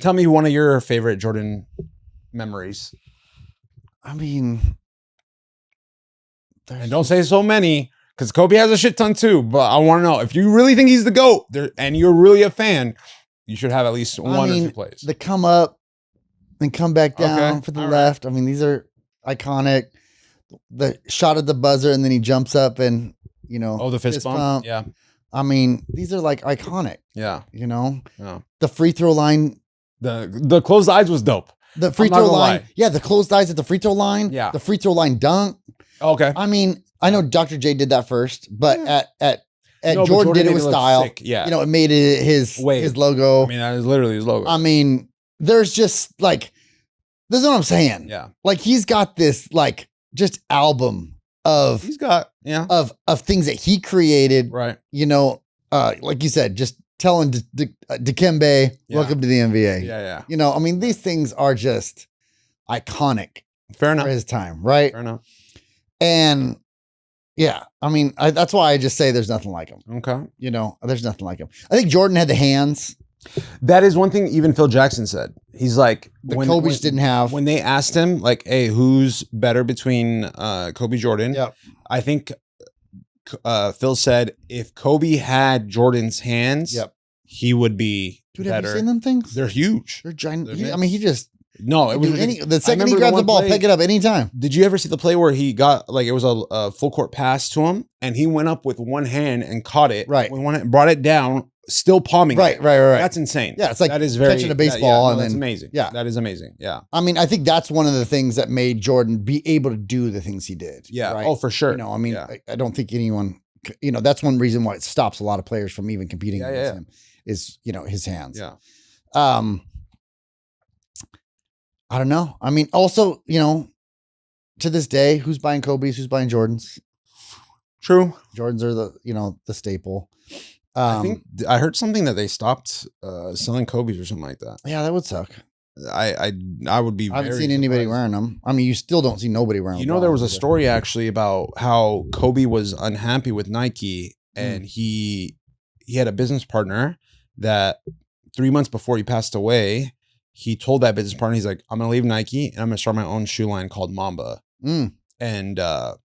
Tell me one of your favorite Jordan memories. I mean, and don't say so many. Because Kobe has a shit ton too, but I want to know if you really think he's the GOAT and you're really a fan, you should have at least one or two plays. The come up and come back down for the left. Right. I mean, these are iconic. The shot at the buzzer and then he jumps up and, the fist bump. Yeah. I mean, these are like iconic. Yeah. Yeah. The free throw line. The closed eyes was dope. The free throw line. Yeah. The closed eyes at the free throw line. Yeah. The free throw line dunk. Okay. I mean, I know Dr. J did that first, but at And Jordan did it with style. Sick. Yeah. You know, it made it his logo. I mean, that is literally his logo. I mean, there's just like, this is what I'm saying. Yeah. Like he's got this like just album of of things that he created. Right. You know, like you said, just telling Dikembe, welcome to the NBA. Yeah. You know, I mean, these things are just iconic. Fair enough. For his time, right? Fair enough. And yeah, I mean, that's why I just say there's nothing like him. Okay. You know, there's nothing like him. I think Jordan had the hands. That is one thing even Phil Jackson said. He's like, Kobe just didn't have. When they asked him, like, hey, who's better between Kobe Jordan? Yep. I think Phil said if Kobe had Jordan's hands, he would be better. Have you seen them things? They're huge. They're giant. I mean, he just. No, it was the second he grabs the ball, pick it up anytime. Did you ever see the play where he got like it was a full court pass to him and he went up with one hand and caught it, right? With one hand, brought it down, still palming, right. That's insane. Yeah, it's like that is very catching a baseball, and that's then amazing. Yeah, that is amazing. Yeah, I mean, I think that's one of the things that made Jordan be able to do the things he did. Yeah, right? Oh for sure. You know, I mean, I don't think anyone. You know, that's one reason why it stops a lot of players from even competing against him. Is his hands. Yeah. I don't know. I mean, also, to this day, who's buying Kobe's? Who's buying Jordans? True. Jordans are the staple. I think I heard something that they stopped selling Kobe's or something like that. Yeah, that would suck. I would be. I haven't seen anybody wearing them. I mean, you still don't see nobody wearing them. There was a story actually about how Kobe was unhappy with Nike, and he had a business partner that 3 months before he passed away, he told that business partner, he's like, I'm going to leave Nike and I'm going to start my own shoe line called Mamba. And I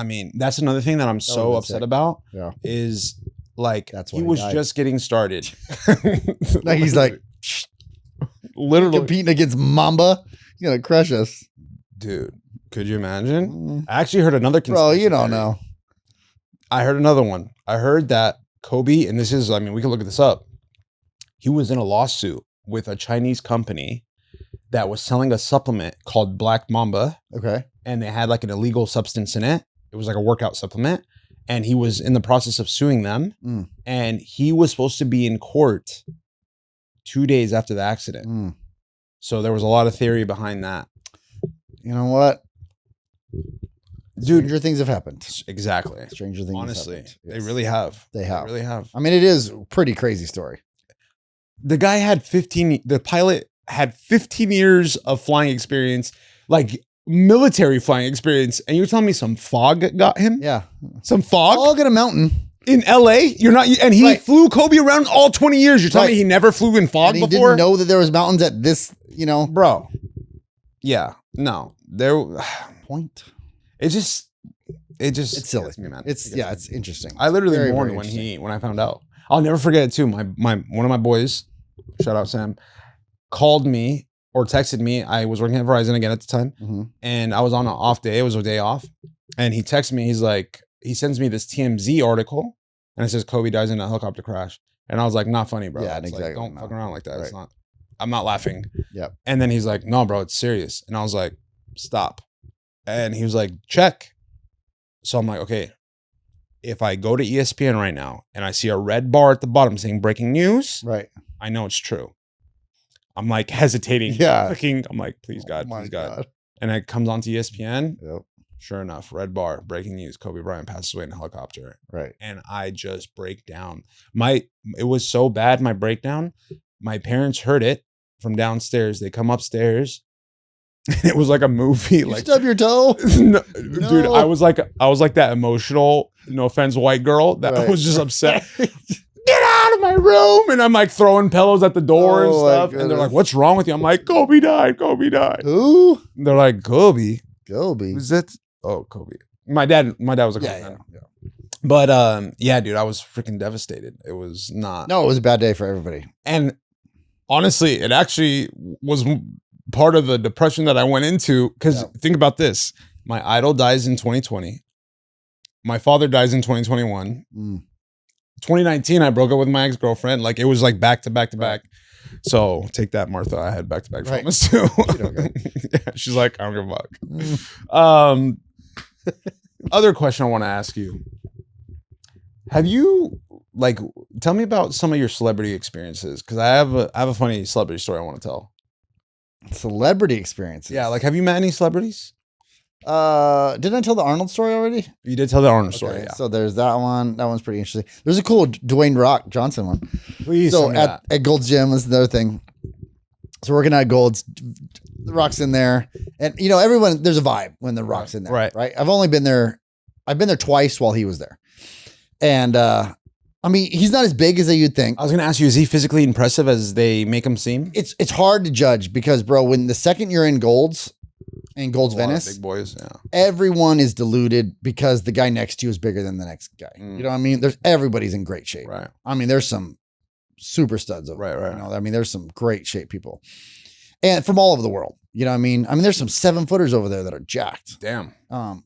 mean, that's another thing that I'm so upset about is like, he was just getting started. Now he's like, literally competing against Mamba. He's going to crush us. Dude, could you imagine? I actually heard another conspiracy. Bro, you don't know. I heard another one. I heard that Kobe, and this is, I mean, we can look this up. He was in a lawsuit with a Chinese company that was selling a supplement called Black Mamba. Okay. And they had like an illegal substance in it. It was like a workout supplement. And he was in the process of suing them. And he was supposed to be in court 2 days after the accident. So there was a lot of theory behind that. You know what? Dude, stranger things have happened. Exactly. Stranger things. Honestly, have happened. They really have. They have. They really have. I mean, it is a pretty crazy story. The guy had the pilot had 15 years of flying experience, like military flying experience. And you're telling me some fog got him? Yeah. Some fog? All get a mountain. In LA? You're not, and he flew Kobe around all 20 years. You're telling me he never flew in fog and he before? Didn't know that there was mountains at this, Bro. Yeah. No. There. Point. It's silly. Me, man. It's interesting. I literally mourned when I found out. I'll never forget it too. One of my boys, shout out Sam, called me or texted me. I was working at Verizon again at the time, and I was on an off day. It was a day off, and he texted me. He's like, he sends me this TMZ article, and it says Kobe dies in a helicopter crash, and I was like, not funny, bro. Yeah, it's exactly. Like, don't fuck around like that. Right. It's not. I'm not laughing. Yeah. And then he's like, no, bro, it's serious. And I was like, stop. And he was like, check. So I'm like, okay, if I go to ESPN right now and I see a red bar at the bottom saying breaking news, right, I know it's true. I'm like hesitating. Yeah. Clicking. I'm like, please God, please God. And it comes onto ESPN. Yep. Sure enough, red bar, breaking news, Kobe Bryant passes away in a helicopter. Right. And I just break down. It was so bad, my breakdown. My parents heard it from downstairs. They come upstairs. And it was like a movie. You like stub your toe? No. Dude, I was like that emotional, no offense, white girl that was just upset. Get out of my room. And I'm like throwing pillows at the door and stuff. And they're like, what's wrong with you? I'm like, Kobe died. Who? And they're like, Kobe. Who's it? Oh, Kobe. My dad was a Kobe fan. Yeah. But yeah, dude, I was freaking devastated. It was not. No, it was a bad day for everybody. And honestly, it actually was part of the depression that I went into. Because think about this. My idol dies in 2020. My father dies in 2021. 2019, I broke up with my ex-girlfriend. Like, it was like back to back to back. So take that, Martha. I had back to back traumas too. Yeah, she's like, I don't give a fuck. Other question I want to ask you. Have you like? Tell me about some of your celebrity experiences because I have a funny celebrity story I want to tell. Celebrity experiences. Yeah, like have you met any celebrities? Didn't I tell the Arnold story already? You did tell the Arnold story. Yeah. So there's that one. That one's pretty interesting. There's a cool Dwayne Rock Johnson one. Please. So at Gold's Gym, this is another thing. So working at Gold's, the Rock's in there, and you know everyone. There's a vibe when the Rock's in there, right? I've only been there. I've been there twice while he was there, and I mean he's not as big as you'd think. I was gonna ask you, is he physically impressive as they make him seem? It's hard to judge because, bro, when the second you're in Gold's Venice, big boys, yeah. Everyone is deluded because the guy next to you is bigger than the next guy. You know what I mean? Everybody's in great shape. Right. I mean, there's some super studs over there. You know, I mean, there's some great shape people. And from all over the world. You know what I mean? I mean, there's some 7-footers over there that are jacked. Damn.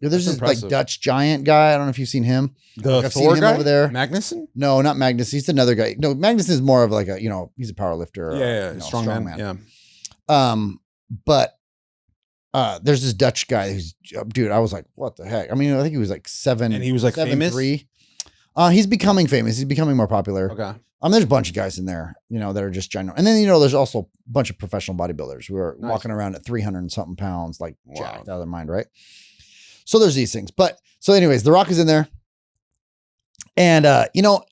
There's this like Dutch giant guy. I don't know if you've seen him. The Thor guy over there. Magnuson? No, not Magnus. He's another guy. No, Magnuson is more of like a, you know, he's a power lifter. Yeah, strong man. Yeah. But there's this Dutch guy who's, dude, I was like, what the heck? I mean, I think he was like 7. And he was like 7'3". He's becoming famous. He's becoming more popular. Okay. There's a bunch of guys in there, you know, that are just giant. And then, you know, there's also a bunch of professional bodybuilders who are walking around at 300 and something pounds, like jacked out of their mind, right? So there's these things. But so anyways, The Rock is in there. And, you know,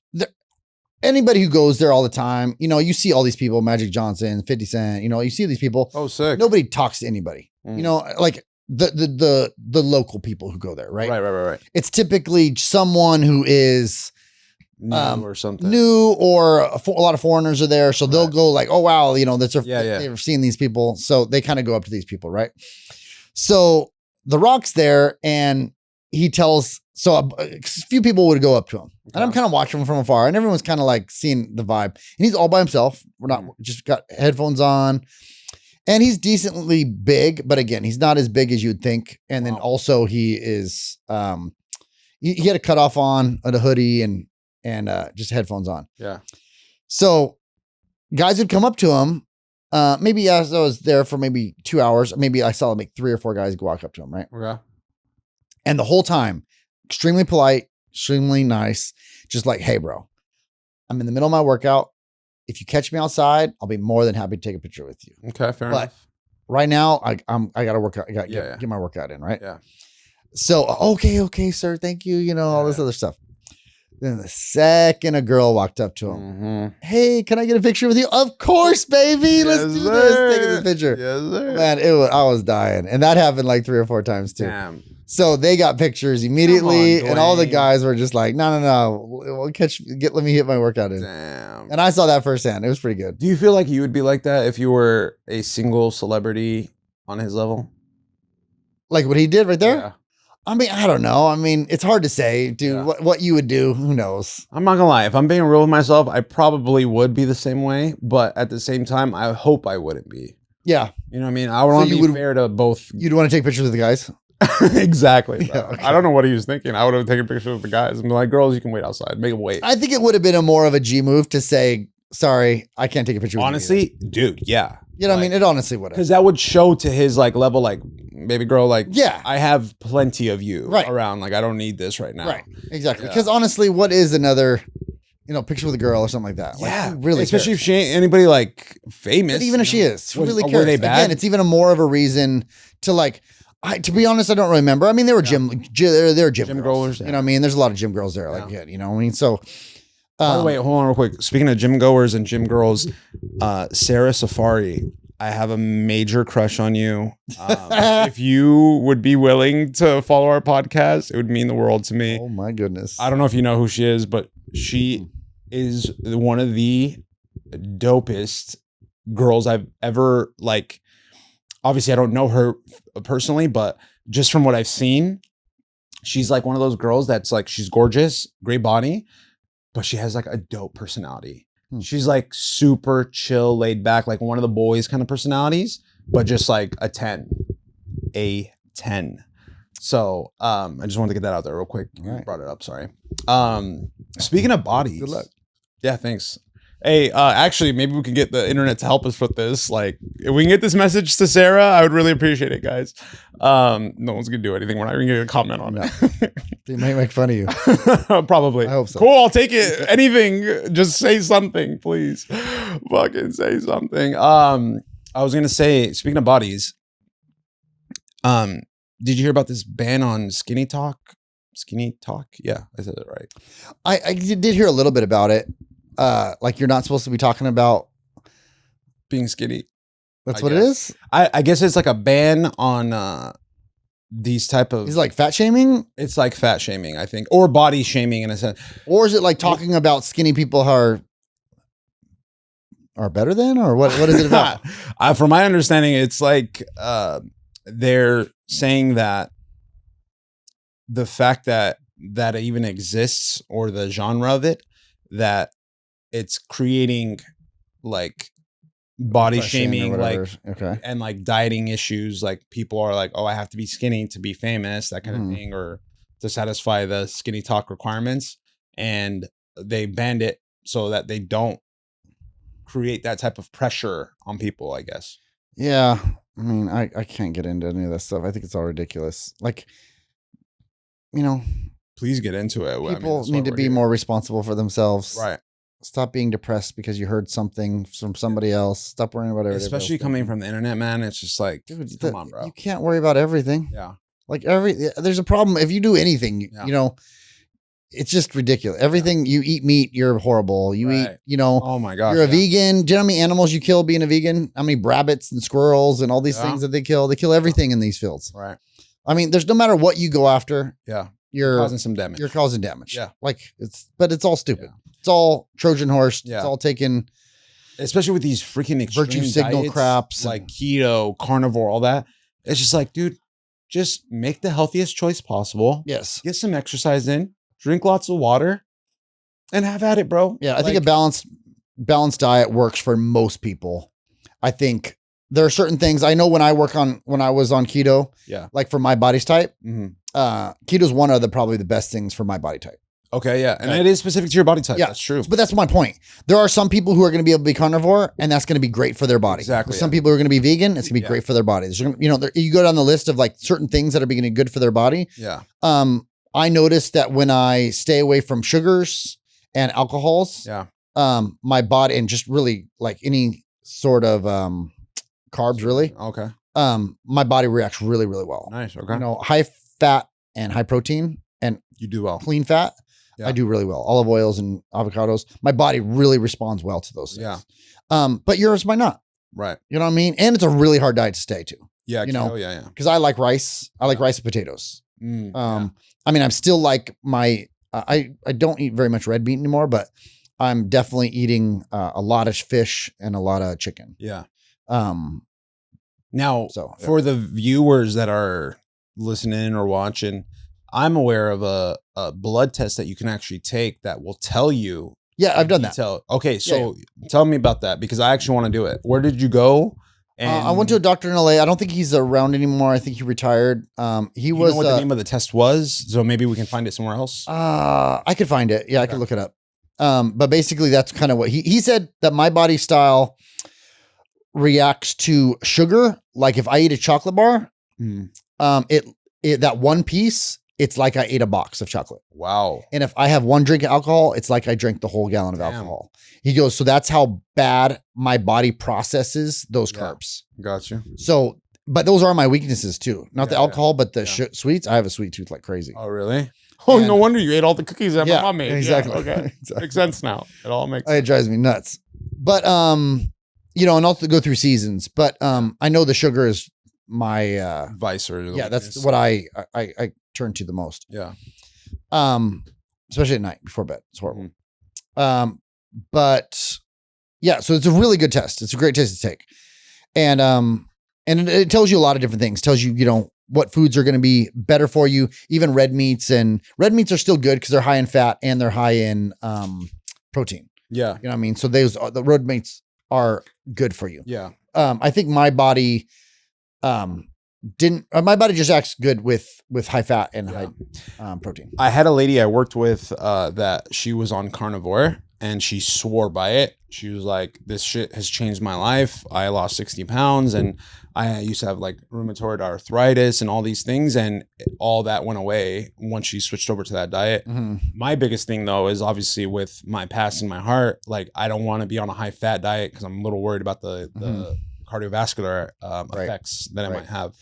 anybody who goes there all the time, you know, you see all these people, Magic Johnson, 50 Cent, you know, you see these people. Oh, sick. Nobody talks to anybody, you know, like the local people who go there, right? Right. It's typically someone who is new or something. New or a lot of foreigners are there. So they'll go like, oh, wow, you know, they've seen these people. So they kind of go up to these people, right? So The Rock's there and he tells, so a few people would go up to him. And I'm kind of watching him from afar and everyone's kind of like seeing the vibe. And he's all by himself. We're not just got headphones on. And he's decently big, but again, he's not as big as you'd think. And then also he is, he had a cutoff on a hoodie and just headphones on. Yeah. So guys would come up to him. Maybe as I was there for maybe 2 hours, maybe I saw like 3 or 4 guys walk up to him, right? Okay. And the whole time, extremely polite, extremely nice. Just like, hey, bro, I'm in the middle of my workout. If you catch me outside, I'll be more than happy to take a picture with you. Okay, fair enough. Right now, I got to work out. I got to get my workout in, right? Yeah. So, okay, sir. Thank you. You know, all this other stuff. Then the second a girl walked up to him, hey, can I get a picture with you? Of course, baby. Let's do this. Take the picture. Yes, sir. Man, I was dying. And that happened like 3 or 4 times too. Damn. So they got pictures immediately. And all the guys were just like, no. Let me hit my workout in. Damn. And I saw that firsthand. It was pretty good. Do you feel like you would be like that if you were a single celebrity on his level? Like what he did right there? Yeah. I mean, I don't know. I mean, it's hard to say, dude. Yeah. What you would do, who knows? I'm not gonna lie. If I'm being real with myself, I probably would be the same way. But at the same time, I hope I wouldn't be. Yeah. You know what I mean? I want to be fair to both. You'd want to take pictures with the guys? Exactly. Yeah, okay. I don't know what he was thinking. I would have taken pictures with the guys. I'm like, girls, you can wait outside. Make them wait. I think it would have been a more of a G move to say, sorry, I can't take a picture with you. Honestly, dude, yeah. You know what I mean? It honestly would have. Because that would show to his like level, like, baby girl, like, yeah, I have plenty of you around. Like, I don't need this right now. Right. Exactly. Because honestly, what is another, picture with a girl or something like that? Yeah. Like, really especially cares? if she ain't anybody like famous. But even if she is, who really cares? Were they bad? Again, it's even a more of a reason to like, to be honest, I don't remember. I mean, they were gym girls. You know what I mean? There's a lot of gym girls there. Like, you know what I mean? So. By the way, hold on real quick. Speaking of gym goers and gym girls, Sarah Safari, I have a major crush on you. If you would be willing to follow our podcast, it would mean the world to me. Oh my goodness. I don't know if you know who she is, but she is one of the dopest girls I've ever, like, obviously I don't know her personally, but just from what I've seen, she's like one of those girls that's like, she's gorgeous, great body, but she has like a dope personality. She's like super chill, laid back, like one of the boys kind of personalities, but just like a 10. So I just wanted to get that out there real quick. Right. Brought it up, sorry. Speaking of bodies. Good luck. Yeah, thanks. Hey, actually, maybe we can get the internet to help us with this. Like, if we can get this message to Sarah, I would really appreciate it, guys. No one's gonna do anything. We're not even gonna comment on it. They might make fun of you. Probably. I hope so. Cool. I'll take it. Anything. Just say something, please. Fucking say something. I was gonna say, speaking of bodies, did you hear about this ban on skinny talk? Skinny talk? Yeah, I said it right. I did hear a little bit about it. Like you're not supposed to be talking about being skinny. That's what it is? I guess it's like a ban on these type of... Is it like fat shaming? It's like fat shaming, I think. Or body shaming in a sense. Or is it like talking about skinny people are better than? Or what is it about? From my understanding, it's like they're saying that the fact that it even exists, or the genre of it, that it's creating like body shaming, like and like dieting issues. Like people are like, oh, I have to be skinny to be famous, that kind of thing, or to satisfy the skinny talk requirements. And they banned it so that they don't create that type of pressure on people, I guess. Yeah. I mean, I can't get into any of that stuff. I think it's all ridiculous. Like, you know, please get into it. People need to be more responsible for themselves. Right. Stop being depressed because you heard something from somebody else. Stop worrying about everything. Especially coming from the internet, man. It's just like, dude, come on, bro. You can't worry about everything. Yeah. Like there's a problem. If you do anything, you know, it's just ridiculous. Everything you eat meat, you're horrible. You eat, you know, oh my gosh, you're a vegan. Do you know how many animals you kill being a vegan? How many rabbits and squirrels and all these things that they kill? They kill everything in these fields. Right. I mean, there's no matter what you go after. Yeah. You're causing some damage. You're causing damage. Yeah. Like but it's all stupid. Yeah. It's all Trojan horse. Yeah. It's all taken. Especially with these freaking extreme virtue signal diets, craps. Like keto, carnivore, all that. It's just like, dude, just make the healthiest choice possible. Yes. Get some exercise in, drink lots of water, and have at it, bro. Yeah. I think a balanced diet works for most people. I think there are certain things I know when I was on keto, like for my body's type, keto is one of probably the best things for my body type. Okay, yeah. And it is specific to your body type. Yeah, that's true. But that's my point. There are some people who are going to be able to be carnivore, and that's going to be great for their body. Exactly. Some people are going to be vegan. It's going to be great for their body. You know, you go down the list of like certain things that are being good for their body. Yeah. I noticed that when I stay away from sugars and alcohols, my body, and just really like any sort of carbs, really. Okay. My body reacts really, really well. Nice. Okay. You know, high fat and high protein, and you do well. Clean fat. Yeah. I do really well. Olive oils and avocados. My body really responds well to those things. Yeah. But yours might not. Right. You know what I mean? And it's a really hard diet to stay to. Yeah. You know? Yeah. Because I like rice. I like rice and potatoes. I mean, I'm still like I don't eat very much red meat anymore, but I'm definitely eating a lot of fish and a lot of chicken. Yeah. Now, for the viewers that are listening or watching, I'm aware of a blood test that you can actually take that will tell you. Yeah, I've done that. Okay, so tell me about that, because I actually want to do it. Where did you go? And I went to a doctor in LA. I don't think he's around anymore. I think he retired. He was. Know what the name of the test was? So maybe we can find it somewhere else. I could find it. Yeah, I could look it up. But basically, that's kind of what he said, that my body style reacts to sugar. Like if I eat a chocolate bar, that one piece, it's like I ate a box of chocolate. Wow. And if I have one drink of alcohol, it's like I drank the whole gallon of alcohol. He goes, so that's how bad my body processes those carbs. Gotcha. So, but those are my weaknesses too. Not the alcohol, but the sweets. I have a sweet tooth like crazy. Oh, really? Oh, no wonder you ate all the cookies that my mom made. Exactly. Yeah, okay. Exactly. Makes sense now. It all makes sense. It drives me nuts. But, you know, and also go through seasons, but I know the sugar is my vice, or that's what I turn to the most. Yeah. Especially at night before bed. It's horrible. But yeah, so it's a really good test. It's a great test to take. And it tells you a lot of different things. It tells you, you know, what foods are going to be better for you. Even red meats, and red meats are still good because they're high in fat and they're high in protein. Yeah. You know what I mean? So the red meats are good for you. Yeah. I think my body my body just acts good with high fat and high protein. I had a lady I worked with that she was on carnivore, and she swore by it. She was like, this shit has changed my life. I lost 60 pounds and I used to have like rheumatoid arthritis and all these things. And all that went away once she switched over to that diet. My biggest thing though, is obviously with my past in my heart, like I don't want to be on a high fat diet because I'm a little worried about the cardiovascular effects that I might have.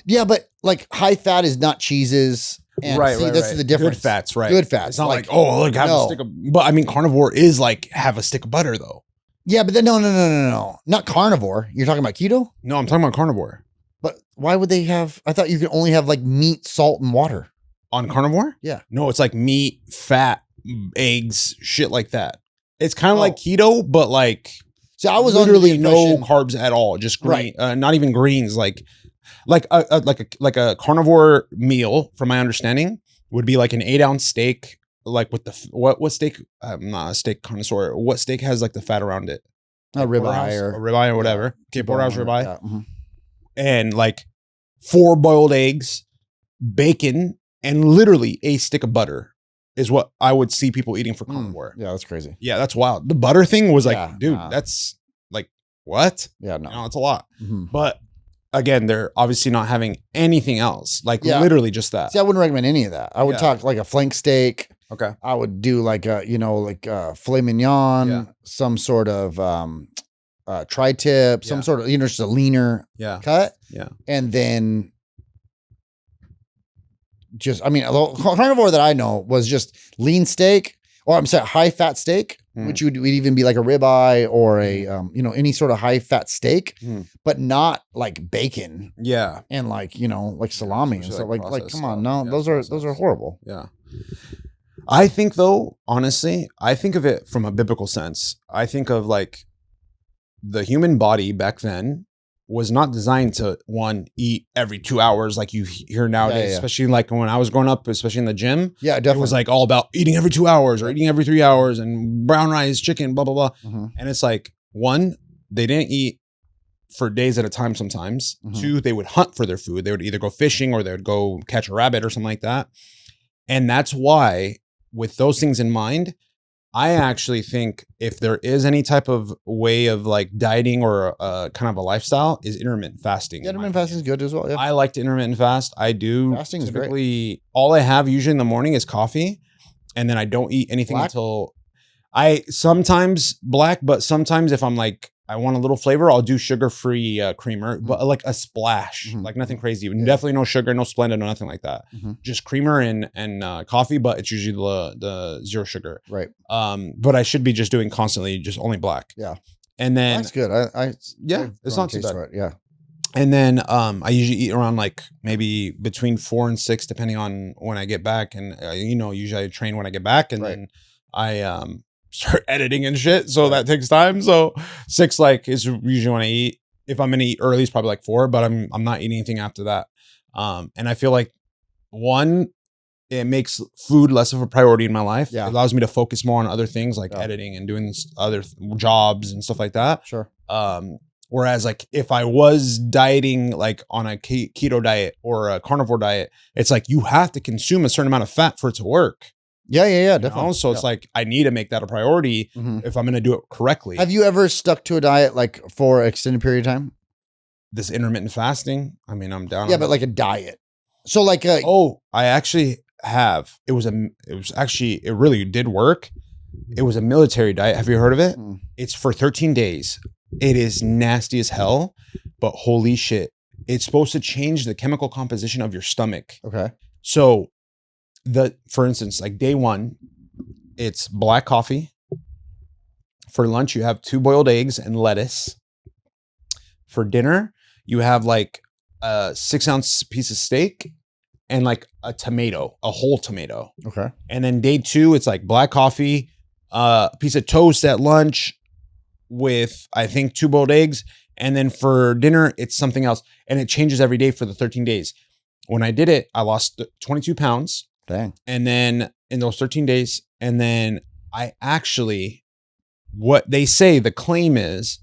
Yeah. But like high fat is not cheeses. And that's the difference. Good fats, right? Good fats. It's not like oh, look, have a stick of. But I mean, carnivore is like have a stick of butter, though. Yeah, but then no, not carnivore. You're talking about keto? No, I'm talking about carnivore. But why would they have? I thought you could only have like meat, salt, and water on carnivore. Yeah, no, it's like meat, fat, eggs, shit like that. It's kind of like keto, but like so I was literally no carbs at all, just green, not even greens, like a carnivore meal, from my understanding, would be like an 8-ounce steak, like with the what steak? I'm not a steak connoisseur. What steak has like the fat around it? A ribeye or whatever. Okay, porterhouse ribeye, and like 4 boiled eggs, bacon, and literally a stick of butter is what I would see people eating for carnivore. Yeah, that's crazy. Yeah, that's wild. The butter thing was like, dude, that's like what? Yeah, no, it's a lot, but. Again, they're obviously not having anything else. Like literally just that. See, I wouldn't recommend any of that. I would talk like a flank steak. Okay. I would do like a, filet mignon, some sort of tri-tip, some sort of, just a leaner cut. Yeah. And then the carnivore that I know was just lean steak, or I'm sorry, high fat steak, which would even be like a ribeye or a, any sort of high fat steak, but not like bacon. Yeah. And like, like salami and stuff. Like, come on. No, those are horrible. Yeah. I think though, honestly, I think of it from a biblical sense. I think of like the human body back then was not designed to eat every 2 hours like you hear nowadays, especially like when I was growing up, especially in the gym. Yeah, definitely. It was like all about eating every 2 hours or eating every 3 hours and brown rice, chicken, blah, blah, blah. And it's like, 1, they didn't eat for days at a time sometimes. 2, they would hunt for their food. They would either go fishing or they would go catch a rabbit or something like that. And that's why, with those things in mind, I actually think if there is any type of way of like dieting or kind of a lifestyle, is intermittent fasting. Yeah, intermittent fasting is good as well. Yeah. I like to intermittent fast. I do. Fasting is great. All I have usually in the morning is coffee, and then I don't eat anything until sometimes black, but sometimes if I'm like I want a little flavor, I'll do sugar-free creamer, but like a splash, like nothing crazy. Definitely no sugar, no Splenda, no nothing like that. Just creamer and coffee, but it's usually the 0 sugar. Right. But I should be just doing constantly just only black. Yeah. And then that's good. It's not too bad. Right. Yeah. And then I usually eat around like maybe between 4 and 6, depending on when I get back. And usually I train when I get back, and then I start editing and shit, so that takes time. So 6 like is usually when I eat. If I'm gonna eat early, it's probably like 4, but I'm not eating anything after that. And I feel like 1, it makes food less of a priority in my life. It allows me to focus more on other things like editing and doing other jobs and stuff like that. Sure. Whereas like if I was dieting like on a keto diet or a carnivore diet, it's like you have to consume a certain amount of fat for it to work. Yeah, definitely. So it's like I need to make that a priority if I'm going to do it correctly. Have you ever stuck to a diet like for an extended period of time? This intermittent fasting. I mean, I'm down. Yeah, but like a diet. So like I actually have. It really did work. It was a military diet. Have you heard of it? It's for 13 days. It is nasty as hell, but holy shit. It's supposed to change the chemical composition of your stomach. Okay. So for instance, like day 1, it's black coffee. For lunch, you have 2 boiled eggs and lettuce. For dinner, you have like a 6-ounce piece of steak and like a whole tomato. Okay. And then day 2, it's like black coffee, a piece of toast at lunch with, I think, 2 boiled eggs. And then for dinner, it's something else. And it changes every day for the 13 days. When I did it, I lost 22 pounds. Dang. And then in those 13 days, and then what they say, the claim is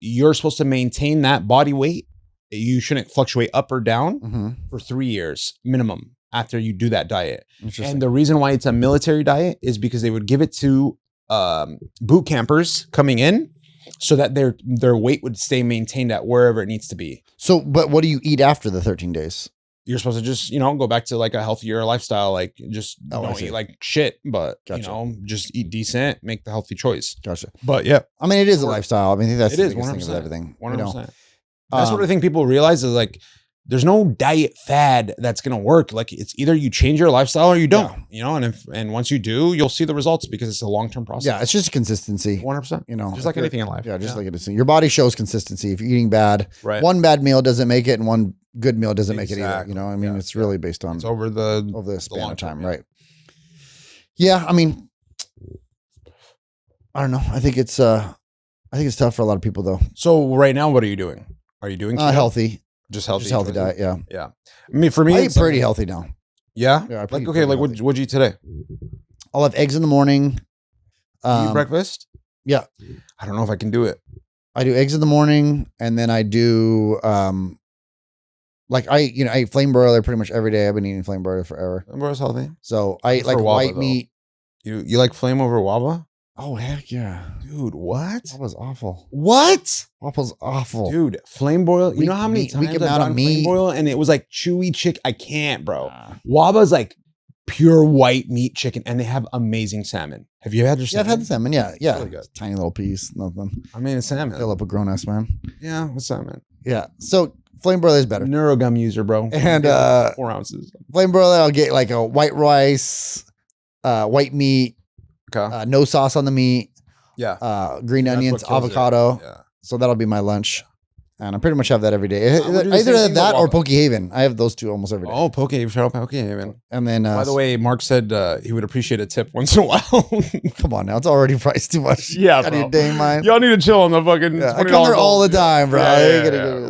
you're supposed to maintain that body weight. You shouldn't fluctuate up or down for 3 years minimum after you do that diet. And the reason why it's a military diet is because they would give it to boot campers coming in so that their weight would stay maintained at wherever it needs to be. So, but what do you eat after the 13 days? You're supposed to just, go back to like a healthier lifestyle. Like just don't eat like shit, but just eat decent, make the healthy choice. Gotcha. But yeah, I mean, it is a lifestyle. I mean, that's it the is biggest 100%. thing of everything. 100%. That's what I think people realize is like, there's no diet fad that's going to work. Like it's either you change your lifestyle or you don't, and once you do, you'll see the results because it's a long-term process. Yeah. It's just consistency. 100%. Just like anything in life. Yeah. Just like anything. Your body shows consistency. If you're eating bad, right. One bad meal doesn't make it and one good meal doesn't make it either. I mean, it's really based on it's over the span of time. Right. Yeah. I mean, I don't know. I think it's tough for a lot of people though. So right now, what are you doing? Are you doing healthy? Just healthy diet. Yeah. Yeah. I mean, for me, I eat pretty healthy now. Yeah. Yeah. What'd you eat today? I'll have eggs in the morning. You eat breakfast? Yeah. I don't know if I can do it. I do eggs in the morning, and then I do I eat flame broiler pretty much every day. I've been eating flame broiler forever. Flame broiler's healthy. So I eat like white meat. You like flame over Waba? Oh heck yeah, dude! What? That was awful. What? Waffle's awful, dude. Flame broil. You know how many times I've done flame broil and it was like chewy chicken. I can't, bro. Waba's like pure white meat chicken, and they have amazing salmon. Have you had their salmon? Yeah, I've had the salmon. Yeah. Really good. Tiny little piece, nothing. I mean, it's salmon. Fill up a grown ass man. Yeah, what's salmon? Yeah. So flame broiler is better. Neurogum user, bro. And 4 ounces. Flame broiler, I'll get like a white rice, white meat, no sauce on the meat. Yeah. Green onions, avocado. Yeah. So that'll be my lunch. And I pretty much have that every day. Either Either that or Poke Haven. I have those two almost every day. Oh, Poke Haven. Shout out Poke Haven. And then, by the way, Mark said he would appreciate a tip once in a while. Come on now. It's already priced too much. Yeah, bro. your day mine. Y'all need to chill on the fucking I come there all the time, bro. Yeah.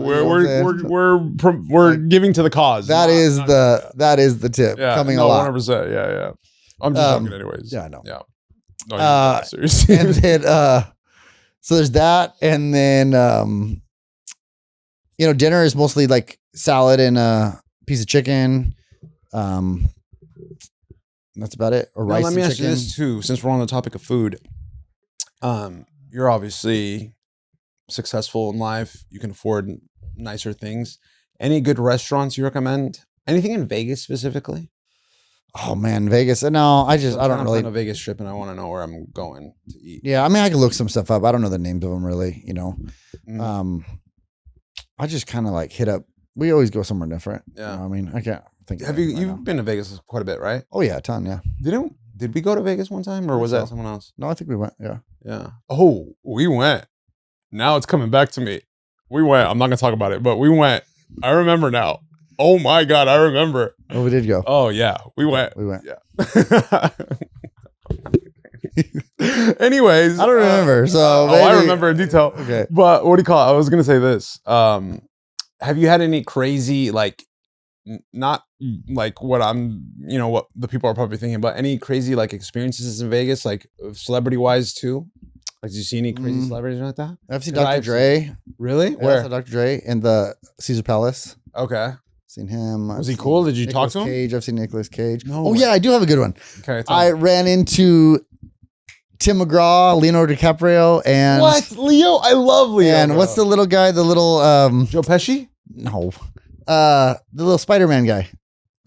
We're giving to the cause. That is the tip. Coming a lot. 100%. Yeah. I'm just joking anyways. Yeah, I know. Yeah. No, seriously. And then, so there's that. And then, dinner is mostly like salad and a piece of chicken. That's about it. Or rice. Let me ask you this too, since we're on the topic of food. You're obviously successful in life. You can afford nicer things. Any good restaurants you recommend? Anything in Vegas specifically? Oh man, Vegas. No, I don't really. I'm a Vegas trip, and I want to know where I'm going to eat. Yeah, I mean, I can look some stuff up. I don't know the names of them really. I just kind of like hit up. We always go somewhere different. Yeah, I mean, I can't think. Have you've been to Vegas quite a bit, right? Oh yeah, a ton. Yeah. Did we go to Vegas one time, or was that someone else? No, I think we went. Yeah. Yeah. Oh, we went. Now it's coming back to me. We went. I'm not gonna talk about it, but we went. I remember now. Oh my God, I remember. Oh, we did go. Oh yeah, we went. Yeah. Anyways, I don't remember. So I remember in detail. Okay. But what do you call it? I was gonna say this. Have you had any crazy not like what what the people are probably thinking, but any crazy experiences in Vegas, like celebrity wise too? Like, did you see any crazy celebrities like that? I've seen Dr. Dre. Really? Yeah, where? Dr. Dre in the Caesar Palace. Okay. Seen him. Was he cool? Did you talk to him? Cage. I've seen Nicolas Cage. No. Oh yeah, I do have a good one. Okay. I ran into Tim McGraw, Leonardo DiCaprio, and what? Leo? I love Leo. And what's the little guy? The little Joe Pesci? No. The little Spider-Man guy.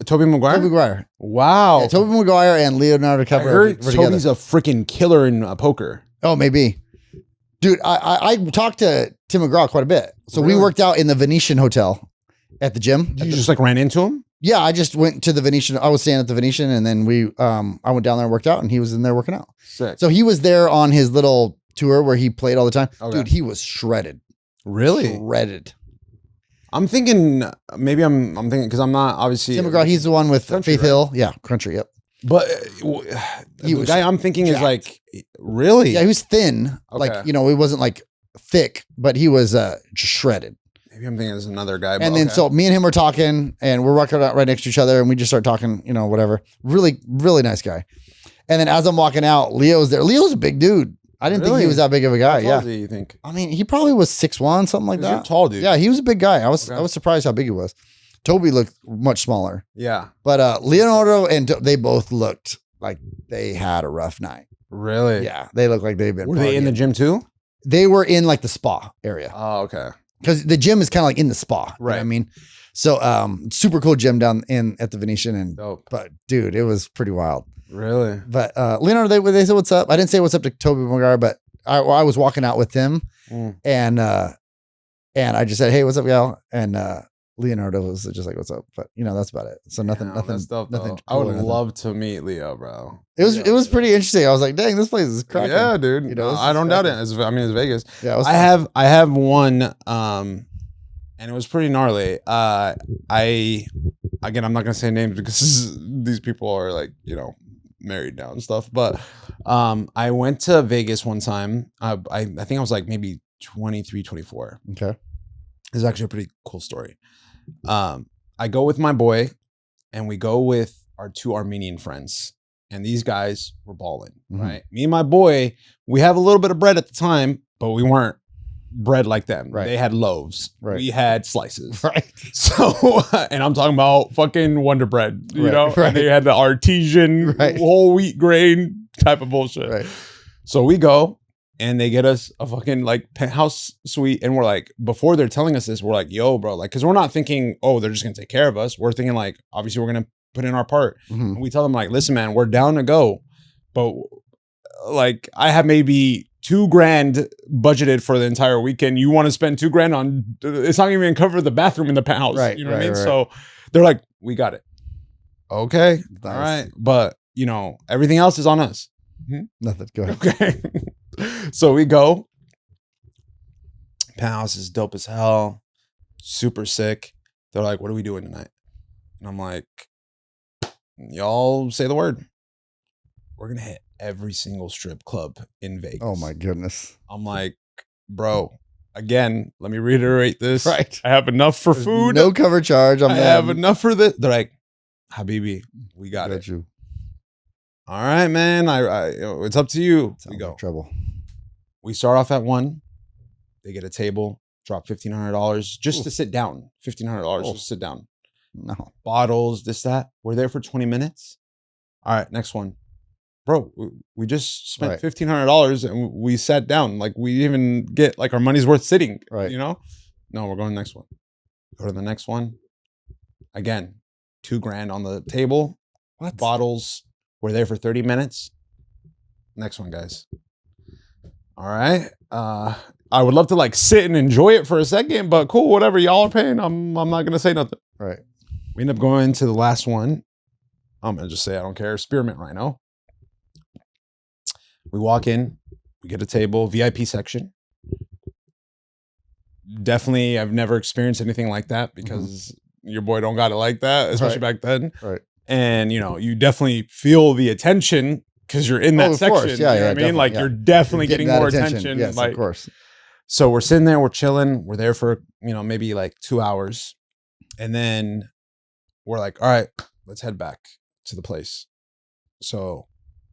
Tobey Maguire? Tobey Maguire. Wow. Yeah, Tobey Maguire and Leonardo DiCaprio. I heard Toby's a freaking killer in poker. Oh, maybe. Dude, I talked to Tim McGraw quite a bit. So we worked out in the Venetian Hotel at the gym. You just ran into him? Yeah, I just went to the Venetian. I was staying at the Venetian, and then I went down there and worked out, and he was in there working out. Sick. So he was there on his little tour where he played all the time. Okay. Dude, he was shredded. Really? Shredded. I'm thinking, maybe I'm thinking, because I'm not obviously. Tim McGraw, he's the one with Country, Faith Hill. Yeah, country, yep. But He the was guy I'm thinking jacked. is really? Yeah, he was thin. Okay. He wasn't thick, but he was just shredded. Maybe I'm thinking there's another guy. And then so me and him were talking, and we're working out right next to each other, and we just start talking, whatever. Really, really nice guy. And then as I'm walking out, Leo's there. Leo's a big dude. I didn't think he was that big of a guy. How tall is he, you think? I mean, he probably was 6'1", something like that. You're tall, dude. Yeah, he was a big guy. I was surprised how big he was. Toby looked much smaller. Yeah. But Leonardo and they both looked like they had a rough night. Really? Yeah, they look like they've been. Were they in the gym too? They were in like the spa area. Oh, okay. Because the gym is kind of like in the spa. Right. You know what I mean? So super cool gym down at the Venetian. And but dude, it was pretty wild. Really? But Leonardo, they said what's up. I didn't say what's up to Toby Maguire, but I was walking out with him and I just said, hey, what's up, y'all? And Leonardo was just like, what's up? But that's about it. So nothing. Cool, I would love to meet Leo, bro. It was pretty interesting. I was like, dang, this place is cracking. Yeah, dude. I don't doubt it. It's Vegas. Yeah, I have one, and it was pretty gnarly. Again, I'm not gonna say names because these people are like, married now and stuff. But I went to Vegas one time. I think I was like maybe 23, 24. Okay. This is actually a pretty cool story. I go with my boy, and we go with our 2 Armenian friends. And these guys were balling, right? Me and my boy, we have a little bit of bread at the time, but we weren't bread like them. Right. They had loaves. Right. We had slices. Right. So, and I'm talking about fucking Wonder Bread, you know? Right. And they had the artesian whole wheat grain type of bullshit. Right. So we go, and they get us a fucking like penthouse suite. And we're like, before they're telling us this, we're like, yo, bro, like, cause we're not thinking, oh, they're just gonna take care of us. We're thinking like, obviously we're gonna put in our part. And we tell them like, listen, man, we're down to go. But like, I have maybe $2,000 budgeted for the entire weekend. You want to spend $2,000 on, it's not even cover the bathroom in the penthouse. Right. You know what I mean? Right. So they're like, we got it. Okay. Nice. All right. But everything else is on us. Nothing. Go ahead. Okay. So we go. Penthouse is dope as hell. Super sick. They're like, what are we doing tonight? And I'm like, y'all say the word. We're going to hit every single strip club in Vegas. Oh my goodness. I'm like, bro, again, let me reiterate this. Right. I have enough for food. No cover charge. I have enough for this. They're like, Habibi, we got it. You. All right, man. I it's up to you. Sounds we go. like trouble. We start off at 1. They get a table, drop $1,500 just to sit down. $1,500 just to sit down. No. Bottles, this, that. We're there for 20 minutes. All right, next one. Bro, we just spent $1,500 and we sat down. Like, we didn't even get like our money's worth sitting. Right. No, we're going to the next one. Go to the next one. Again, $2,000 on the table. What? Bottles. We're there for 30 minutes. Next one, guys. All right. I would love to like sit and enjoy it for a second, but cool, whatever y'all are paying, I'm not gonna say nothing. Right. We end up going to the last one. I'm gonna just say I don't care. Spearmint Rhino. We walk in, we get a table, VIP section. Definitely, I've never experienced anything like that because your boy don't got it like that, especially back then. Right. And you definitely feel the attention because you're in that section. Course. Yeah, you know what I mean? Like you're definitely getting more attention. Yes, like, of course. So we're sitting there, we're chilling, we're there for, maybe like 2 hours. And then we're like, all right, let's head back to the place. So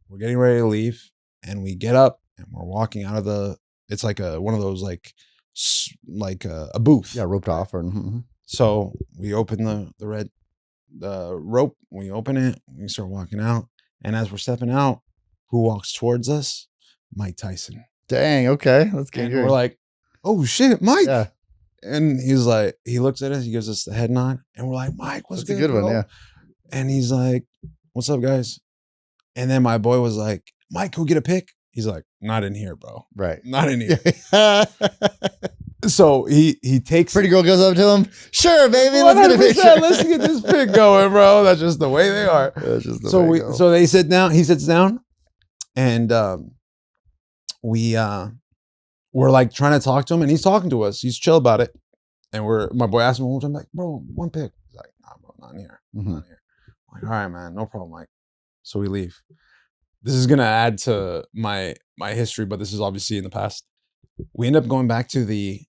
we're getting ready to leave and we get up and we're walking out of it's like one of those like a booth. Yeah, roped off. So we open the rope, we open it, we start walking out. And as we're stepping out, who walks towards us? Mike Tyson. Dang, okay. Let's get We're like, oh shit, Mike. Yeah. And he's like, he looks at us, he gives us the head nod, and we're like, Mike, what's That's a good one, yeah. And he's like, what's up, guys? And then my boy was like, Mike, can we get a pic? He's like, not in here, bro. Right. Not in here. So he takes pretty girl goes up to him. Sure, baby, let's get a picture. Let's get this pic going, bro. That's just the way they are. That's just the way they go. So they sit down. He sits down, and we're like trying to talk to him, and he's talking to us. He's chill about it, and my boy asked him one more time, like, bro, one pic. He's like, nah, bro, not in here. Not in here. I'm like, all right, man, no problem, Mike. So we leave. This is gonna add to my history, but this is obviously in the past. We end up going back to the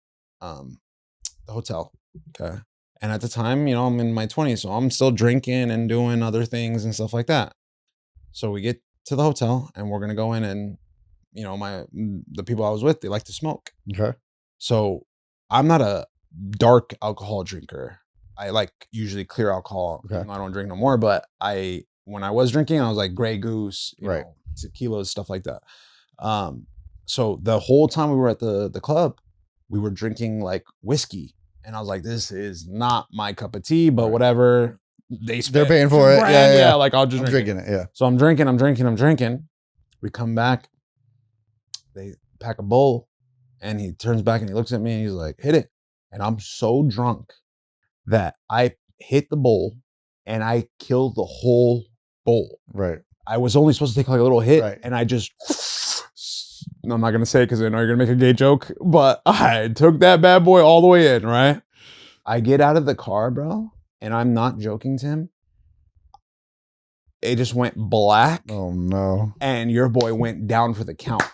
hotel. Okay. And at the time, I'm in my 20s, so I'm still drinking and doing other things and stuff like that. So we get to the hotel and we're gonna go in and the people I was with, they like to smoke. Okay. So I'm not a dark alcohol drinker. I like usually clear alcohol. Okay. I don't drink no more, but when I was drinking, I was like Grey Goose, right. kilos, stuff like that. So the whole time we were at the club, we were drinking like whiskey. And I was like, this is not my cup of tea, but whatever. They're paying for it. Yeah. Like I'll just drink it. Yeah. So I'm drinking. We come back. They pack a bowl and he turns back and he looks at me and he's like, hit it. And I'm so drunk that I hit the bowl and I killed the whole bowl. Right. I was only supposed to take like a little hit and I just, I'm not going to say it because I know you're going to make a gay joke, but I took that bad boy all the way in, right? I get out of the car, bro, and I'm not joking, Tim. It just went black. Oh, no. And your boy went down for the count.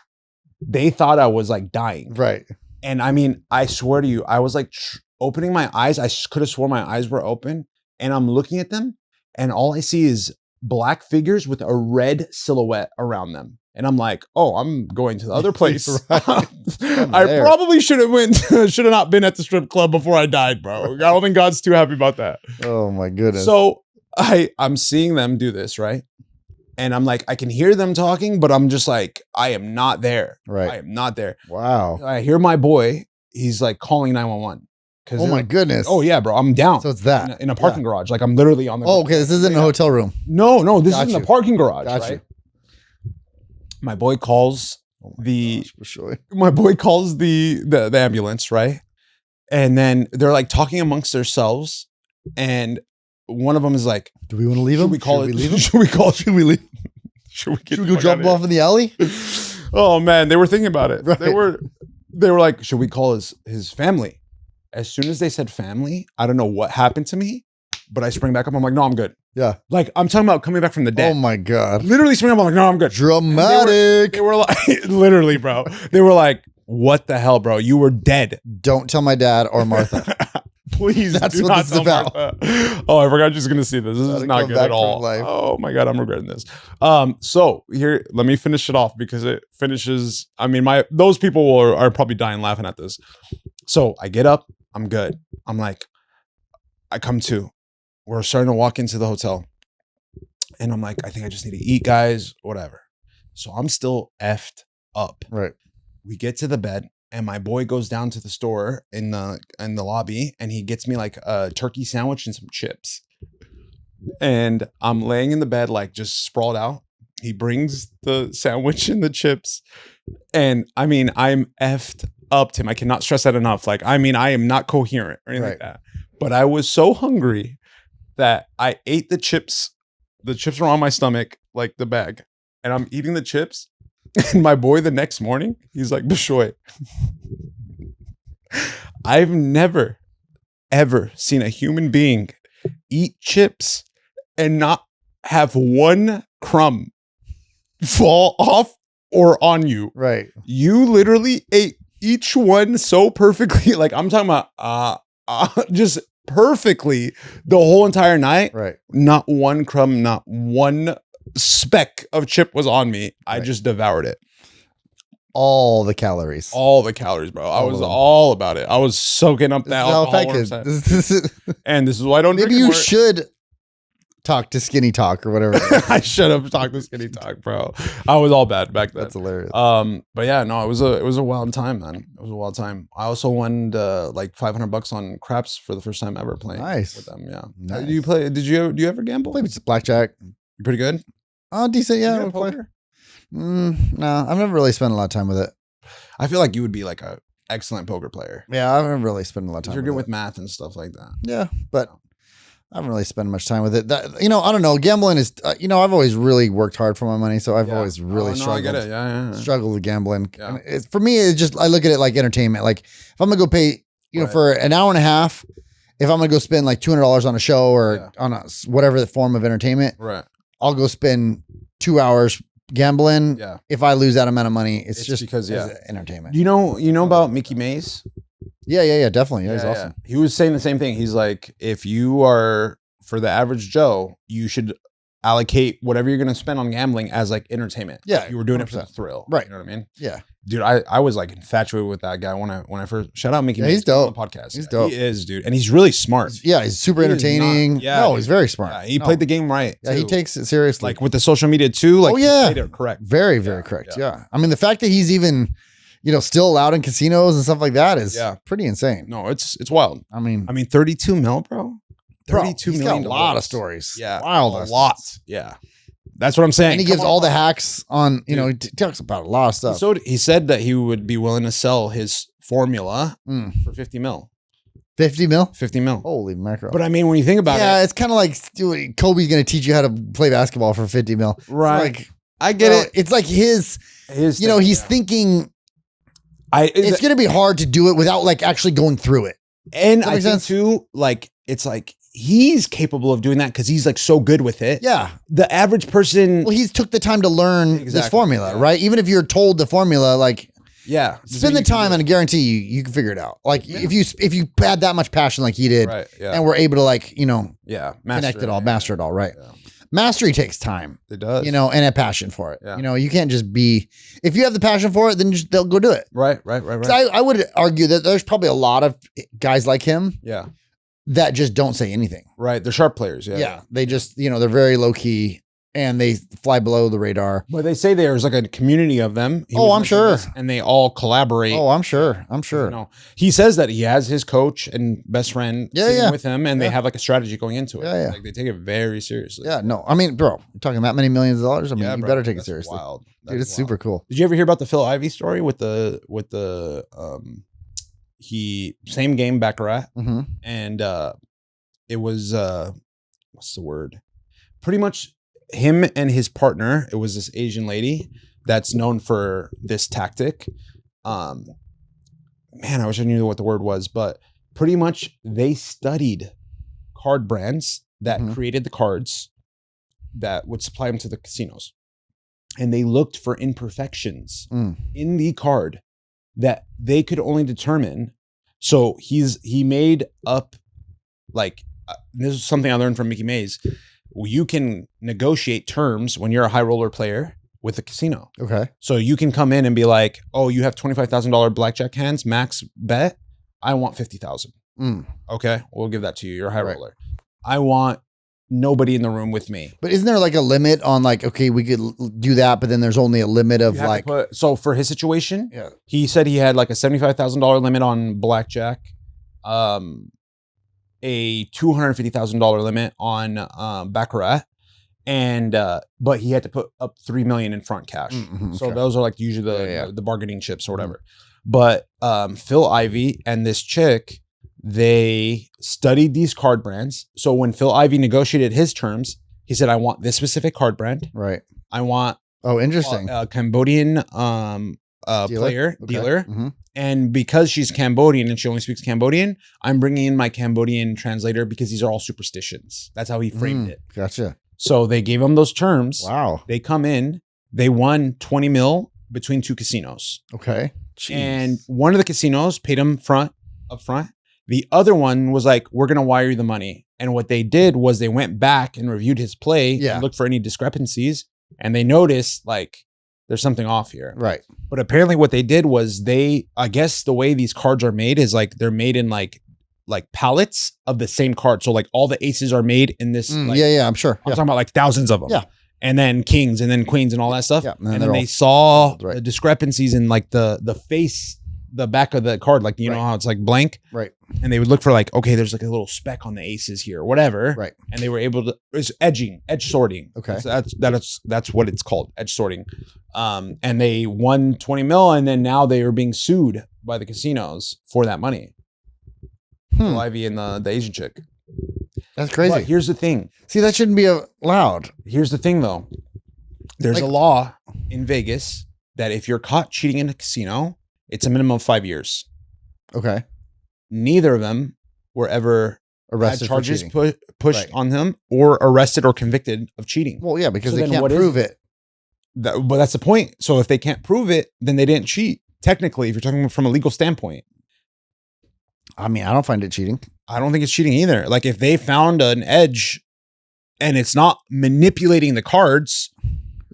They thought I was like dying. Right. And I mean, I swear to you, I was like opening my eyes. I could have sworn my eyes were open and I'm looking at them and all I see is black figures with a red silhouette around them. And I'm like, oh, I'm going to the other place. I probably should have not been at the strip club before I died, bro. I don't think God's too happy about that. Oh my goodness. So I'm seeing them do this, right? And I'm like, I can hear them talking, but I'm just like, I am not there. Right. I am not there. Wow. I hear my boy. He's like calling 911. Oh my goodness. Oh yeah, bro. I'm down. So it's that. In a parking garage. Like I'm literally on the. Oh, okay. This isn't a hotel room. No. This is in a parking garage. Got right? you. My boy calls my boy calls the ambulance, right? And then they're like talking amongst themselves. And one of them is like, do we want to leave him? Should we call it? Leave him? Should we leave? Should we go drop him off in the alley? Oh man, they were thinking about it. Right. They were like, should we call his family? As soon as they said family, I don't know what happened to me, but I spring back up. I'm like, no, I'm good. Yeah. Like I'm talking about coming back from the dead. Oh my God. Literally spring up. I'm like, no, I'm good. Dramatic. They were like, literally, bro. They were like, what the hell, bro? You were dead. Don't tell my dad or Martha. Please, that's do what not this is tell about. Martha. Oh, I forgot she's gonna see this. This is not good at all. Oh my God, I'm regretting this. So here, let me finish it off because it finishes. I mean, those people are probably dying laughing at this. So I get up. I'm good. I'm like, I come to. We're starting to walk into the hotel, and I'm like, I think I just need to eat, guys. Whatever. So I'm still effed up. Right. We get to the bed. And my boy goes down to the store in the lobby and he gets me like a turkey sandwich and some chips. And I'm laying in the bed, like just sprawled out. He brings the sandwich and the chips. And I mean, I'm effed up, Tim. I cannot stress that enough. Like, I mean, I am not coherent or anything like that. But I was so hungry that I ate the chips. The chips were on my stomach, like the bag. And I'm eating the chips. And my boy the next morning, he's like, Bishoy, I've never, ever seen a human being eat chips and not have one crumb fall off or on you. Right. You literally ate each one so perfectly. Like I'm talking about just perfectly the whole entire night. Right. Not one crumb, not one speck of chip was on me. I just devoured it. All the calories. All the calories, bro. I was all about it. I was soaking up that alcohol. And this is why I don't drink Maybe you anymore. should talk to Skinny Talk or whatever. I should have talked to Skinny Talk, bro. I was all bad back then. That's hilarious. But yeah, no, it was a wild time, man. It was a wild time. I also won like $500 on craps for the first time ever playing with them. Yeah. Nice. Do you ever gamble? Play blackjack. You pretty good? Oh, decent. Yeah. Poker? No, I've never really spent a lot of time with it. I feel like you would be like a excellent poker player. Yeah, I haven't really spent a lot of time. You're good with math and stuff like that. Yeah, but I haven't really spent much time with it. I don't know. Gambling is, I've always really worked hard for my money, so I've always really struggled. I get it. Yeah. Struggled with gambling. Yeah. For me, it's just I look at it like entertainment. Like if I'm gonna go pay, for an hour and a half, if I'm gonna go spend like $200 on a show or on whatever the form of entertainment, right? I'll go spend 2 hours gambling. Yeah. If I lose that amount of money, it's just because entertainment. You know about Mickey Mays? Yeah, definitely. Yeah, he's awesome. He was saying the same thing. He's like, if you are for the average Joe, you should allocate whatever you're going to spend on gambling as like entertainment. Yeah, if you were doing 100%. It for the thrill, right? You know what I mean? Yeah. dude, I was like infatuated with that guy when I first shout out Mickey. Yeah, he's dope. On the podcast. He's dope. He is, dude, and he's really smart. He's super entertaining. He's very smart. Yeah, he played the game right. Yeah, he takes it seriously. Like with the social media too. Like, he played it correct. Very, very correct. Yeah. I mean, the fact that he's even, still allowed in casinos and stuff like that is pretty insane. No, it's wild. I mean, 32 mil, bro. 32 million. He's got a lot of stories. Yeah, wild. A lot. Yeah. That's what I'm saying. And he gives all the hacks on, he talks about a lot of stuff. So he said that he would be willing to sell his formula for 50 mil. 50 mil? 50 mil. Holy mackerel. But I mean, when you think about it. Yeah, it's kind of like Kobe's going to teach you how to play basketball for 50 mil. Right. I get it. It's like his he's thinking it's going to be hard to do it without like actually going through it. And I think too, like, it's like, he's capable of doing that because he's like so good with it. Yeah. The average person. Well, he's took the time to learn this formula, right? Even if you're told the formula, like, spend the time and I guarantee you can figure it out. Like if you had that much passion like he did, and we're able to like, connect it all, master it all, right? Yeah. Mastery takes time. It does. And a passion for it. Yeah. You can't just be, if you have the passion for it, then they'll go do it. Right. I would argue that there's probably a lot of guys like him. Yeah. That just don't say anything. Right. They're sharp players. Yeah. Yeah. They just, they're very low key and they fly below the radar. But they say there's like a community of them. I'm sure. And they all collaborate. Oh, I'm sure. He says that he has his coach and best friend sitting with him and they have like a strategy going into it. Yeah. Like they take it very seriously. Yeah. No, I mean, bro, you're talking that many millions of dollars. I mean, you better take it seriously. Wild. Dude, it's super cool. Did you ever hear about the Phil Ivey story with the same game Baccarat? Mm-hmm. And it was what's the word? Pretty much him and his partner. It was this Asian lady that's known for this tactic. Man, I wish I knew what the word was, but pretty much they studied card brands that created the cards that would supply them to the casinos. And they looked for imperfections in the card that they could only determine. So he made up, like, this is something I learned from Mickey Mays. You can negotiate terms when you're a high roller player with a casino. Okay. So you can come in and be like, oh, you have $25,000 blackjack hands, max bet. I want 50,000. Okay. We'll give that to you. You're a high roller. I want nobody in the room with me. But isn't there like a limit on like, okay, we could do that, but then there's only a limit of like. So for his situation, he said he had like a $75,000 limit on blackjack, a $250,000 limit on Baccarat, and but he had to put up $3 million in front cash. So those are like usually the bargaining chips or whatever. But Phil Ivey and this chick, they studied these card brands. So when Phil Ivey negotiated his terms, he said, I want this specific card brand. Right. I want interesting. A Cambodian dealer. And because she's Cambodian and she only speaks Cambodian, I'm bringing in my Cambodian translator because these are all superstitions. That's how he framed it. Gotcha. So they gave him those terms. Wow. They come in, they won 20 mil between two casinos. Okay. Jeez. And one of the casinos paid him up front. The other one was like, we're going to wire you the money. And what they did was they went back and reviewed his play and looked for any discrepancies. And they noticed like there's something off here. Right. But apparently what they did was I guess the way these cards are made is like they're made in like pallets of the same card. So like all the aces are made in this. I'm sure. I'm talking about like thousands of them. Yeah. And then kings and then queens and all that stuff. Yeah. And then they saw the discrepancies in like the face, the back of the card, like, you know how it's like blank. Right. And they would look for like, okay, there's like a little speck on the aces here or whatever. Right. And they were able to, it's edge sorting. Okay. So that's what it's called, edge sorting. And they won 20 mil and then now they are being sued by the casinos for that money. Phil Ivey and the Asian chick. That's crazy. But here's the thing. See, that shouldn't be allowed. Here's the thing though. There's a law in Vegas that if you're caught cheating in a casino, it's a minimum of 5 years. Okay. Neither of them were ever arrested, charges pushed on them or arrested or convicted of cheating. Well, yeah, because they can't prove it. But that's the point. So if they can't prove it, then they didn't cheat. Technically, if you're talking from a legal standpoint. I mean, I don't find it cheating. I don't think it's cheating either. Like if they found an edge and it's not manipulating the cards,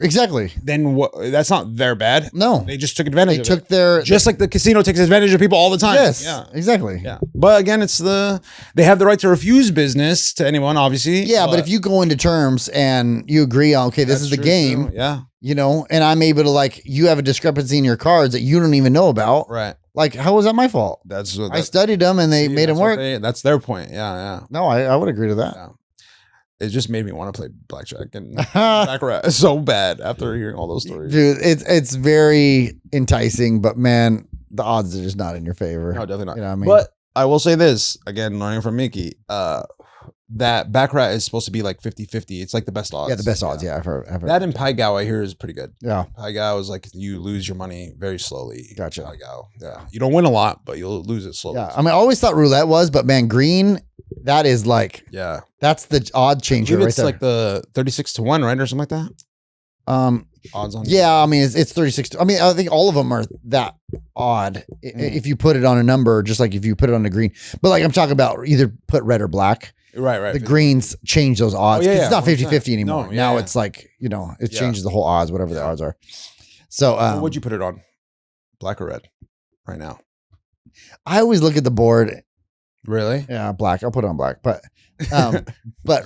Exactly. then what? That's not their bad. No. They just took advantage They of took it. their... Just like the casino takes advantage of people all the time. Yes. Yeah. Exactly. Yeah. But again, they have the right to refuse business to anyone, obviously. Yeah, but if you go into terms and you agree on, okay, this is the game, too. Yeah. you know, and I'm able to like, you have a discrepancy in your cards that you don't even know about. Right. Like, how was that my fault? That's what I studied them and they made them work. That's their point. Yeah. Yeah. No, I would agree to that. Yeah. It just made me want to play blackjack and baccarat so bad after hearing all those stories. Dude, it's very enticing, but man, the odds are just not in your favor. No, definitely not. You know what I mean? But I will say this, again, learning from Mickey, that baccarat is supposed to be like 50-50. It's like the best odds. Yeah, the best odds. Yeah, I've heard that in Pai Gow, I hear, is pretty good. Yeah. Pai Gow is like you lose your money very slowly. Gotcha. Pai Gow. Yeah. You don't win a lot, but you'll lose it slowly. Yeah. I mean, I always thought roulette was, but man, green, that is like, yeah, that's the odd changer right it's there. like the 36-1, right? Or something like that. Odds on. Yeah, I mean, it's 36. I mean, I think all of them are that odd if you put it on a number, just like if you put it on a green. But like I'm talking about either put red or black. Right. The greens change those odds. It's not 50-50 anymore. No, now it's like, you know, it changes the whole odds, whatever the odds are. So what would you put it on? Black or red right now? I always look at the board. Really? Yeah, black. I'll put it on black. But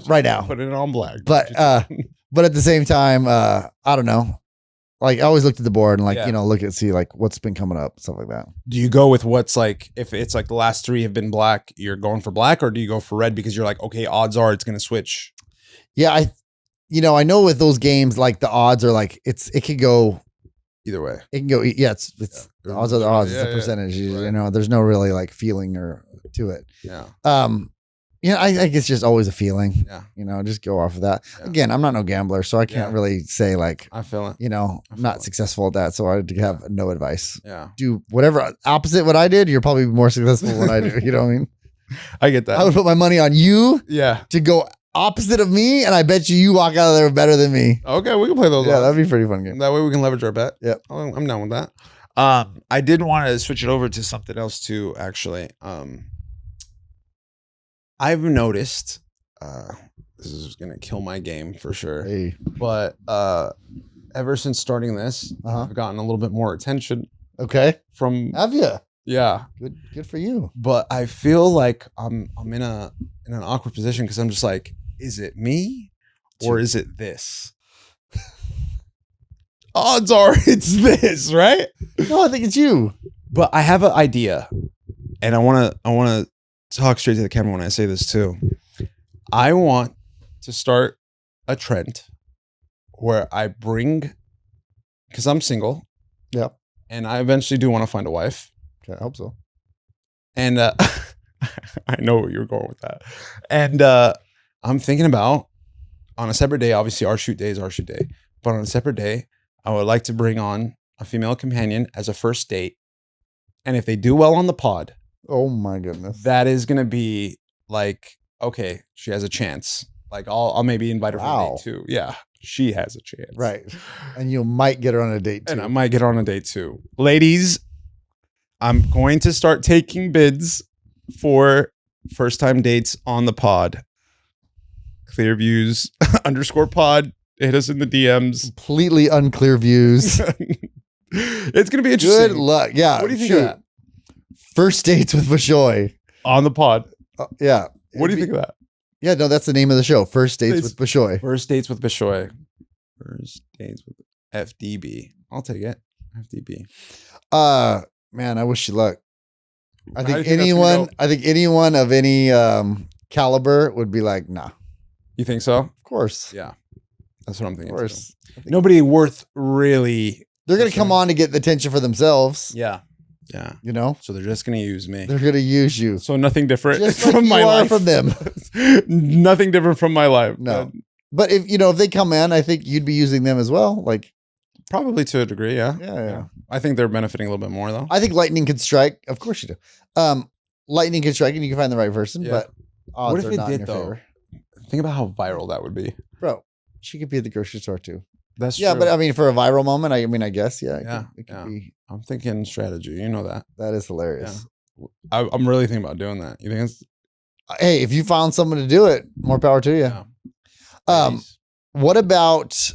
right now. Put it on black. But at the same time, I don't know. Like I always looked at the board and like, you know, look at see like what's been coming up, stuff like that. Do you go with what's like, if it's like the last three have been black, you're going for black, or do you go for red because you're like, okay, odds are it's going to switch? Yeah, I know with those games, like the odds are like it could go either way. It can go, it's the odds are the odds. It's a percentage. You know, there's no really like feeling or to it. Yeah. I think it's just always a feeling. Yeah. You know, just go off of that. Yeah. Again, I'm not no gambler, so I can't really say like, I feel it. You know, I'm not successful at that, so I have no advice. Yeah. Do whatever opposite what I did, you're probably more successful than what I do. You know what I mean? I get that. I would put my money on you. Yeah. To go opposite of me, and I bet you walk out of there better than me. Okay, we can play those. Yeah, that'd be a pretty fun game. That way we can leverage our bet. Yep. I'm down with that. I did want to switch it over to something else too, actually. I've noticed, this is going to kill my game for sure. Hey. But ever since starting this, I've gotten a little bit more attention. Okay. From have you? Yeah. Good for you. But I feel like I'm in an awkward position because I'm just like, is it me or is it this? Odds are it's this, right? No, I think it's you. But I have an idea, and I want to talk straight to the camera when I say this too. I want to start a trend where I bring, because I'm single. Yeah. And I eventually do want to find a wife. Okay, I hope so. And I know where you're going with that. And I'm thinking about, on a separate day, obviously our shoot day is our shoot day, but on a separate day, I would like to bring on a female companion as a first date. And if they do well on the pod, oh my goodness, that is going to be like, okay, she has a chance. Like I'll maybe invite her for a date too. Yeah, she has a chance. Right. And you might get her on a date too. And I might get her on a date too. Ladies, I'm going to start taking bids for first time dates on the pod. Clearviews _pod. Hit us in the DMs. Completely unclear views. It's going to be interesting. Good luck. Yeah. What do you think of that? First dates with Bishoy. On the pod. Yeah. What do you think of that? Yeah, no, that's the name of the show. First dates with Bishoy. First dates with Bishoy. First dates with FDB. I'll take it. FDB. Man, I wish you luck. I think anyone of any caliber would be like, nah. You think so? Of course. Yeah. That's what I'm thinking. Of course. Nobody worth really. They're going to come on to get the attention for themselves. Yeah. Yeah. You know? So they're just going to use me. They're going to use you. So nothing different just from like my life. From them. Nothing different from my life. No. But if they come in, I think you'd be using them as well. Like probably to a degree. Yeah. Yeah. I think they're benefiting a little bit more though. I think lightning can strike. Of course you do. Lightning can strike and you can find the right person, but odds what if are it not did in your though? favor. Think about how viral that would be. Bro, she could be at the grocery store too. That's true. But I mean, for a viral moment, I guess, it could be. I'm thinking strategy. You know that. That is hilarious. Yeah. I'm really thinking about doing that. You think it's... Hey, if you found someone to do it, more power to you. Yeah. What about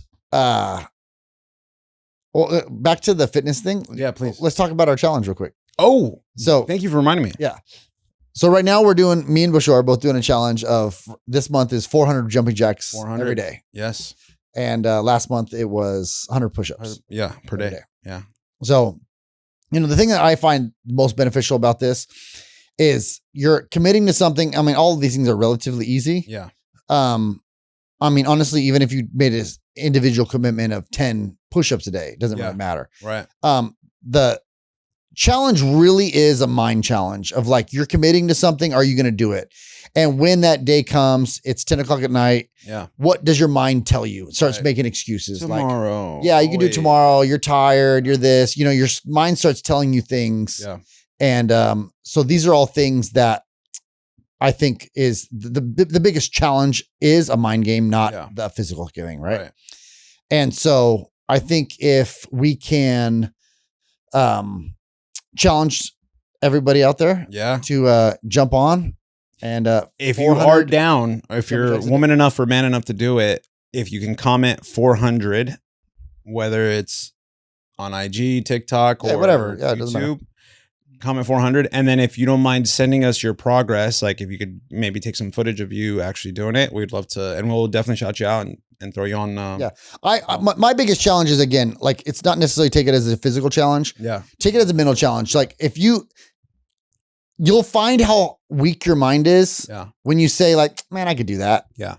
Well, back to the fitness thing. Yeah, please. Let's talk about our challenge real quick. Oh, so thank you for reminding me. Yeah. So right now me and Bishoy are both doing a challenge of this month is 400 jumping jacks 400 every day. Yes. And last month it was 100 push-ups. Yeah, per day. Yeah. So, the thing that I find most beneficial about this is you're committing to something. I mean, all of these things are relatively easy. Yeah. I mean, honestly, even if you made an individual commitment of 10 push-ups a day, it doesn't really matter. Right. The challenge really is a mind challenge of like, you're committing to something. Are you going to do it? And when that day comes, it's 10 o'clock at night. Yeah. What does your mind tell you? It starts making excuses. Tomorrow. Like, yeah, you can do it tomorrow. You're tired. You're this, your mind starts telling you things. Yeah. And so these are all things that I think is the biggest challenge is a mind game, not the physical giving. Right. And so I think if we can challenge everybody out there to jump on and if you are down, if you're woman enough or man enough to do it, if you can comment 400, whether it's on IG, TikTok, or whatever, YouTube, comment 400. And then if you don't mind sending us your progress, like if you could maybe take some footage of you actually doing it, we'd love to, and we'll definitely shout you out and throw you on. My biggest challenge is, again, like, it's not necessarily take it as a physical challenge. Yeah. Take it as a mental challenge. Like, if you'll find how weak your mind is when you say, like, man, I could do that. Yeah.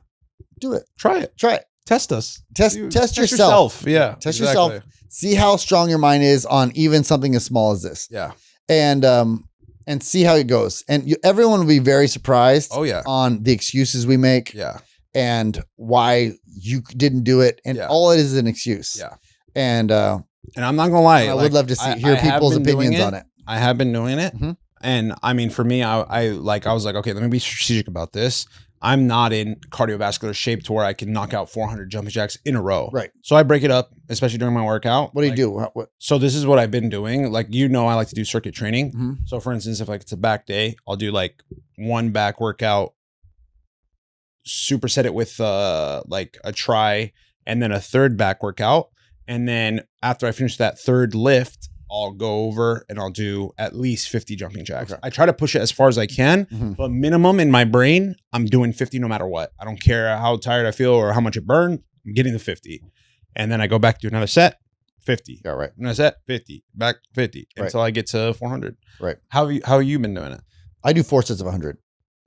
Do it. Try it. Test us. Test yourself. Yeah. Test yourself. See how strong your mind is on even something as small as this. Yeah. And see how it goes. And everyone will be very surprised on the excuses we make. Yeah. And why you didn't do it. And all it is an excuse. Yeah. And I'm not gonna lie, I would love to hear people's opinions on it. I have been doing it. Mm-hmm. And I mean, for me, I was like, okay, let me be strategic about this. I'm not in cardiovascular shape to where I can knock out 400 jumping jacks in a row. Right. So I break it up, especially during my workout. What do you do? What? So this is what I've been doing. Like, I like to do circuit training. Mm-hmm. So for instance, if like it's a back day, I'll do like one back workout, superset it with like a try, and then a third back workout. And then after I finish that third lift, I'll go over and I'll do at least 50 jumping jacks. Okay. I try to push it as far as I can, but minimum in my brain, I'm doing 50 no matter what. I don't care how tired I feel or how much it burned. I'm getting the 50. And then I go back to another set, 50. Yeah, right. Another set, 50. Back 50 until I get to 400. Right. How have you been doing it? I do 4 sets of 100.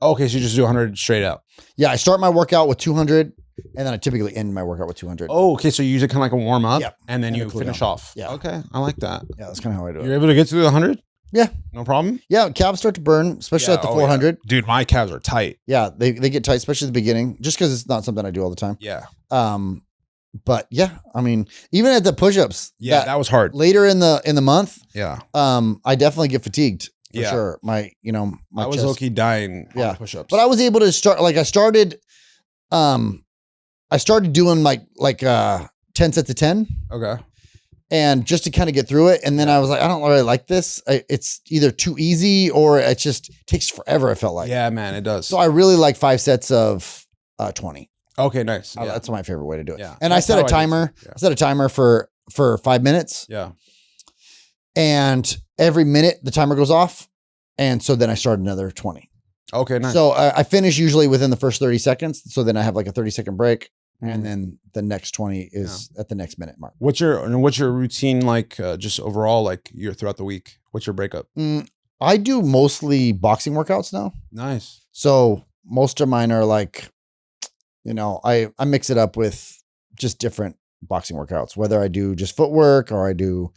Okay, so you just do 100 straight out. Yeah, I start my workout with 200, and then I typically end my workout with 200. Oh, okay, so you use it kind of like a warm up, and then you finish off. Yeah. Okay, I like that. Yeah, that's kind of how I do it. You're able to get to the 100? Yeah. No problem? Yeah, calves start to burn, especially at the 400. Yeah. Dude, my calves are tight. Yeah, they get tight, especially at the beginning, just because it's not something I do all the time. Yeah. But yeah, I mean, even at the push-ups. Yeah, that was hard. Later in the month. Yeah. I definally get fatigued. For sure. My I was low-key dying on push-ups. But I was able to start, like, I started doing like 10 sets of 10. Okay. And just to kind of get through it. And then I was like, I don't really like this. It's either too easy or it just takes forever, I felt like. Yeah, man, it does. So I really like 5 sets of 20. Okay, nice. Yeah. That's my favorite way to do it. Yeah. And I set a timer. I set a timer for 5 minutes. Yeah. And every minute the timer goes off. And so then I start another 20. Okay, nice. So I finish usually within the first 30 seconds. So then I have like a 30-second break. And then the next 20 is at the next minute mark. What's your routine like, just overall, like you're throughout the week? What's your breakup? I do mostly boxing workouts now. Nice. So most of mine are like, I mix it up with just different boxing workouts, whether I do just footwork or I do,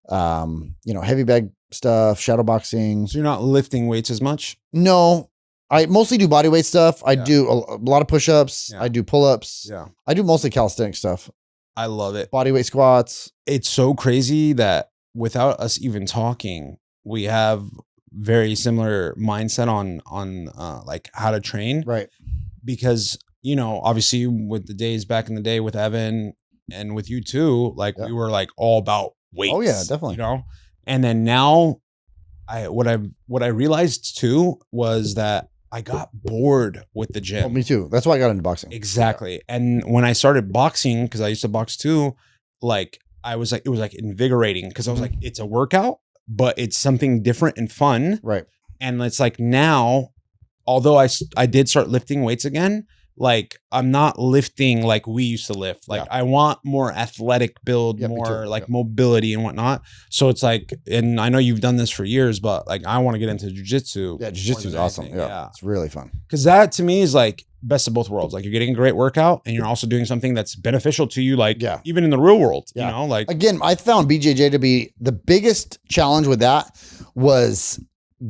heavy bag stuff, shadow boxing. So you're not lifting weights as much? No, I mostly do body weight stuff. I do a lot of push-ups. I do pull-ups. Yeah. I do mostly calisthenic stuff. I love it. Body weight squats. It's so crazy that without us even talking, we have very similar mindset on like how to train. Right. Because, obviously with the days back in the day with Evan and with you too, like we were like all about weights. Oh yeah, definitely. And then now what I realized too was that I got bored with the gym. Oh, me too. That's why I got into boxing. Exactly. Yeah. And when I started boxing, because I used to box too, like it was like invigorating because I was like, it's a workout, but it's something different and fun. Right. And it's like now, although I did start lifting weights again, like I'm not lifting like we used to lift. Like I want more athletic build, more like mobility and whatnot. So it's like, and I know you've done this for years, but like I want to get into jujitsu. Yeah, jujitsu is awesome. Yeah, it's really fun. Because that to me is like best of both worlds. Like you're getting a great workout and you're also doing something that's beneficial to you. Like even in the real world, you know, like again, I found BJJ to be the biggest challenge with that was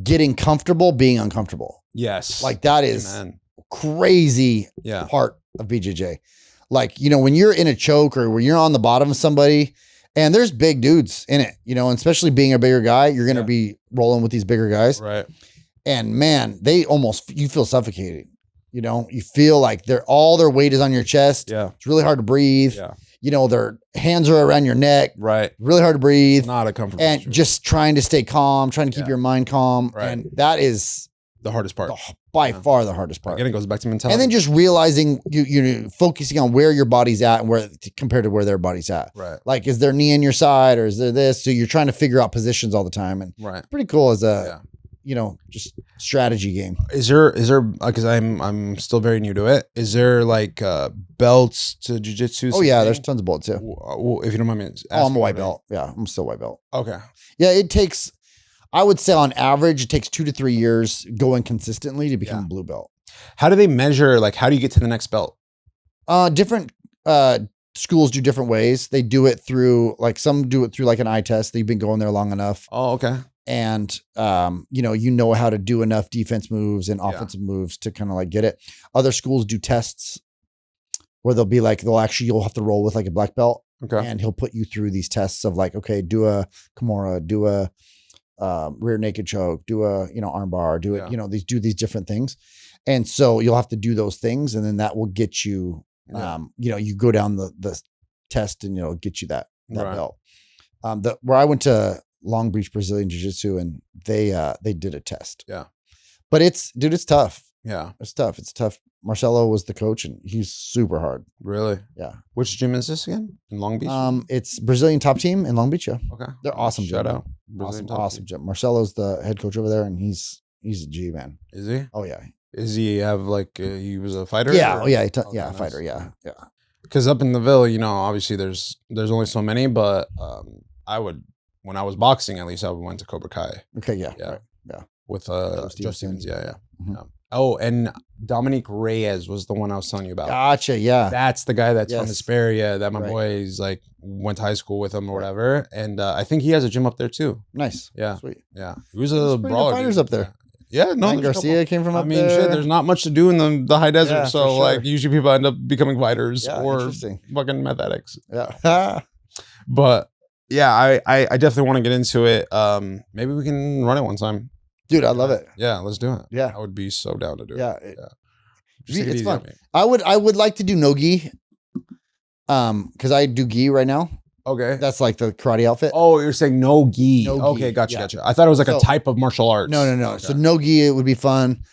getting comfortable being uncomfortable. Yes. Like that is crazy part of BJJ. Like, you know, when you're in a choke or when you're on the bottom of somebody and there's big dudes in it, you know, and especially being a bigger guy, you're going to be rolling with these bigger guys. Right. And man, you feel suffocated. You know, you feel like all their weight is on your chest. Yeah. It's really hard to breathe. Yeah. You know, their hands are around your neck. Right. Really hard to breathe. Not a comfortable and situation. Just trying to stay calm, trying to keep your mind calm. Right. And that is the hardest part. By far the hardest part. Again, it goes back to mentality. And then just realizing you're focusing on where your body's at and where compared to where their body's at. Right. Like, is their knee in your side or is there this? So you're trying to figure out positions all the time. And it's pretty cool as a, you know, just strategy game. Is there, because I'm still very new to it. Is there like belts to jujitsu? Oh yeah, there's tons of belts. Yeah. If you don't mind me asking. Oh, I'm a white belt. Yeah, I'm still white belt. Okay. Yeah, it takes, I would say on average, it takes 2 to 3 years going consistently to become a blue belt. How do they measure, like, how do you get to the next belt? Different schools do different ways. They do it through, like some do it through like an eye test. They've been going there long enough. Oh, okay. And, you know how to do enough defense moves and offensive moves to kind of like get it. Other schools do tests where they'll be like, you'll have to roll with like a black belt. Okay. And he'll put you through these tests of like, okay, do a Kimura, do a rear naked choke, do a, arm bar, do it, do these different things. And so you'll have to do those things. And then that will get you, you go down the test and, get you that belt. Where I went to Long Beach Brazilian Jiu-Jitsu and they did a test. Yeah. But it's tough. Yeah. It's tough. It's tough. Marcelo was the coach and he's super hard. Really? Yeah. Which gym is this again? In Long Beach? It's Brazilian Top Team in Long Beach. Yeah. Okay. They're awesome. Shout gym. out. Awesome gym. Marcelo's the head coach over there and he's a G, man. Is he? Oh yeah. Is he have like, he was a fighter? Yeah. Or? Oh yeah. Nice. Fighter. Yeah. Yeah. Because up in the Ville, obviously there's only so many, but when I was boxing, at least I went to Cobra Kai. Okay. Yeah. Yeah. Right. Yeah. With Justin's. Yeah. Mm-hmm. Yeah. Oh, and Dominique Reyes was the one I was telling you about. Gotcha. Yeah. That's the guy that's from Hesperia that my boys like went to high school with him or whatever. And I think he has a gym up there too. Nice. Yeah. Sweet. Yeah. He was a brawler. Fighters up there. Yeah. No. Ryan Garcia came from up there. Shit, there's not much to do in the high desert. Yeah, so like usually people end up becoming fighters or fucking meth addicts. Yeah. But yeah, I definitely want to get into it. Maybe we can run it one time. Dude, I love it. Yeah, let's do it. Yeah. I would be so down to do it. Yeah. It's fun. I would like to do no gi. Because I do gi right now. Okay. That's like the karate outfit. Oh, you're saying no gi. No gi. Okay, gotcha. I thought it was like a type of martial arts. No. Okay. So no gi, it would be fun.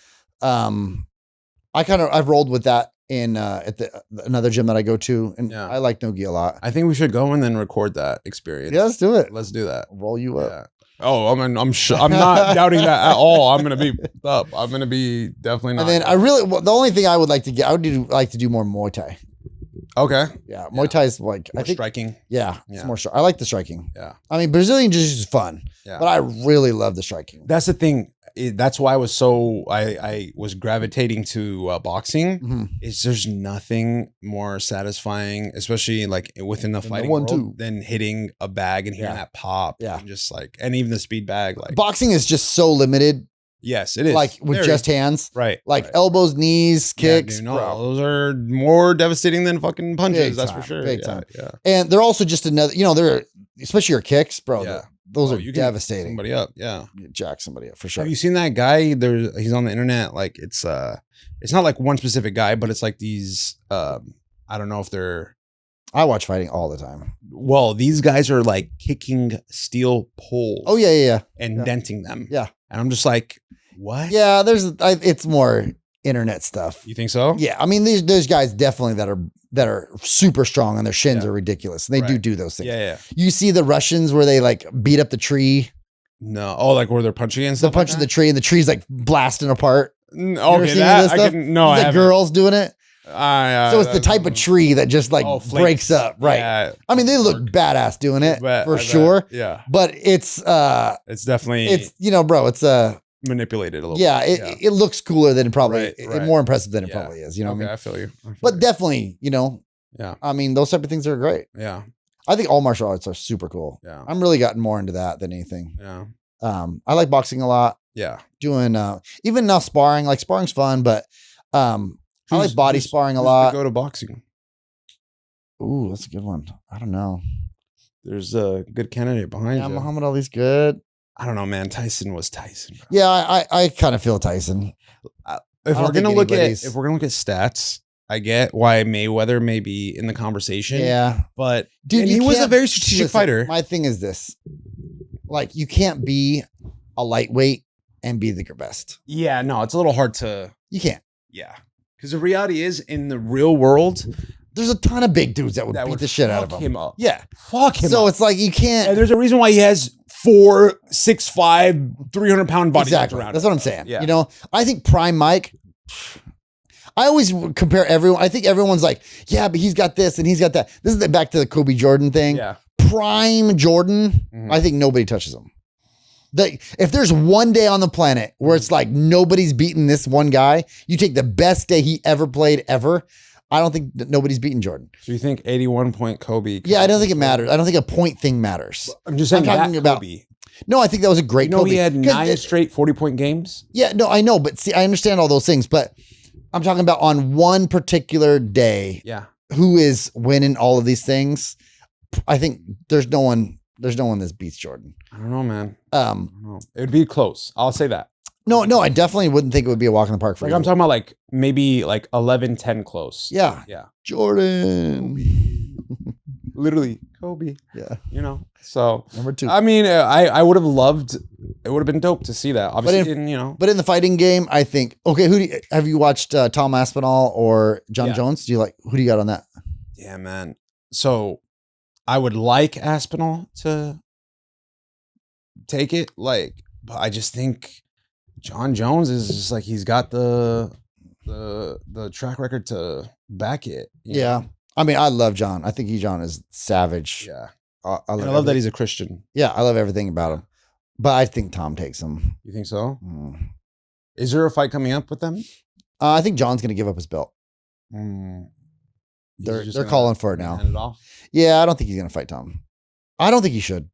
I've rolled with that in at another gym that I go to, and I like no gi a lot. I think we should go and then record that experience. Yeah, let's do it. Let's do that. Roll you up. Yeah. Oh, I'm not doubting that at all. I'm gonna be up. I'm gonna be definitely not. And then the only thing I would like to get, like to do more Muay Thai. Okay. Yeah, Muay Thai is like more striking. Yeah, it's more. I like the striking. Yeah. I mean, Brazilian Jiu-Jitsu is fun. Yeah. But I really love the striking. That's the thing. That's why I was gravitating to boxing. Mm-hmm. Is there's nothing more satisfying, especially like within the fighting world, than hitting a bag and hearing that pop. Yeah, and just like, and even the speed bag. Like boxing is just so limited. Yes, it is. Like with just hands. Right. Like elbows, knees, kicks. Yeah, dude, those are more devastating than fucking punches. That's for sure. Big time. Yeah. And they're also just another. They're especially your kicks, bro. Yeah. Those are devastating. Somebody up, yeah. You jack somebody up for sure. Have you seen that guy? He's on the internet. Like it's not like one specific guy, but it's like these. I don't know if they're. I watch fighting all the time. Well, these guys are like kicking steel poles. Oh yeah. And denting them. Yeah. And I'm just like, what? Yeah, it's more internet stuff. You think so? Yeah, I mean, there's guys definitely that are super strong and their shins are ridiculous. And they do those things. Yeah. You see the Russians where they like beat up the tree. No. Oh, like where they're punching and stuff. They're punching the tree and the tree's like blasting apart. Okay, that I can. No, I haven't. Girls doing it. So it's the type of tree that just like breaks up, right? Yeah, I mean, they look badass doing it for sure. Yeah, but it's definitely bro, it's manipulated a little. Yeah, it looks cooler than it probably more impressive than it probably is. You know what I mean? I feel you. But definitely, yeah. I mean, those type of things are great. Yeah, I think all martial arts are super cool. Yeah, I'm really gotten more into that than anything. Yeah, I like boxing a lot. Yeah, doing even now sparring. Like sparring's fun, but I like body sparring a lot. Go to boxing. Ooh, that's a good one. I don't know. There's a good candidate behind you. Muhammad Ali's good. I don't know, man. Tyson was Tyson. Bro. Yeah, I kind of feel Tyson. If we're gonna look at stats, I get why Mayweather may be in the conversation. Yeah, but dude, he was a very strategic fighter. My thing is this: like, you can't be a lightweight and be the best. Yeah, no, it's a little hard to. You can't. Yeah. Because the reality is, in the real world, there's a ton of big dudes that would beat the shit out of him. Up. Yeah. Fuck him So up. it's like you can't. And there's a reason why he has 4'6'5", 300-pound body around. That's what I'm saying. Yeah. I think Prime Mike, I always compare everyone. I think everyone's like, yeah, but he's got this and he's got that. This is back to the Kobe Jordan thing. Yeah. Prime Jordan, I think nobody touches him. If there's one day on the planet where it's like nobody's beating this one guy, you take the best day he ever played ever. I don't think that nobody's beating Jordan. So you think 81-point Kobe? Yeah, I don't think it matters. I don't think a point thing matters. I'm just saying talking about Kobe. No, I think that was a great Kobe. He had 9 straight 40-point games? Yeah, no, I know. But see, I understand all those things. But I'm talking about on one particular day. Yeah. Who is winning all of these things? I think there's no one that beats Jordan. I don't know, man. It would be close. I'll say that. No, I definitely wouldn't think it would be a walk in the park for you. I'm talking about like maybe like 11-10 close. Yeah. Yeah. Jordan. Literally Kobe. Yeah. So number 2. I mean, I would have loved, it would have been dope to see that. Obviously, but in the fighting game, I think, okay, have you watched Tom Aspinall or John Jones? Who do you got on that? Yeah, man. So I would like Aspinall to take it, but I just think John Jones is just like, he's got the track record to back it. Yeah. I mean, I love John. I think John is savage. Yeah. I love that he's a Christian. Yeah, I love everything about him. But I think Tom takes him. You think so? Is there a fight coming up with them? I think John's going to give up his belt. They're calling for it now. Hand it off? Yeah, I don't think he's going to fight Tom. I don't think he should.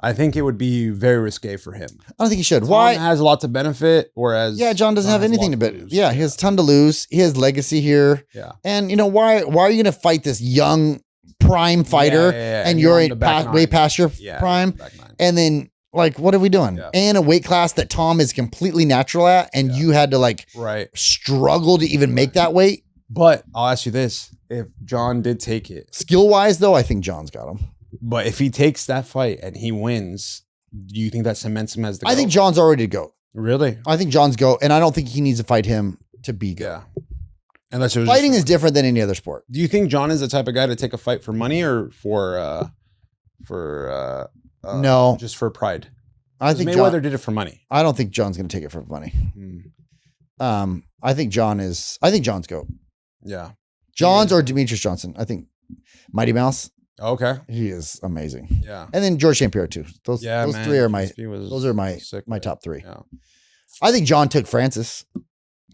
I think it would be very risque for him. I don't think he should. Tom Why? Has a lot to benefit, whereas John doesn't have anything to benefit. Yeah, he has a ton to lose. He has legacy here. Yeah. And why are you going to fight this young prime fighter and you're way past your prime? And then what are we doing? Yeah. And a weight class that Tom is completely natural at, and you had to struggle to even make that weight. But I'll ask you this: if John did take it, skill wise, though, I think John's got him. But if he takes that fight and he wins, do you think that cements him as the GOAT? I think John's already the GOAT. Really? I think John's GOAT, and I don't think he needs to fight him to be GOAT. Yeah. Unless it was fighting is different than any other sport. Do you think John is the type of guy to take a fight for money or no, just for pride? I think Mayweather did it for money. I don't think John's going to take it for money. I think John's GOAT. Yeah. John's or Demetrius Johnson. I think Mighty Mouse. Okay. He is amazing. Yeah. And then George St. Pierre too. Those three are my top 3. Yeah. I think John took Francis.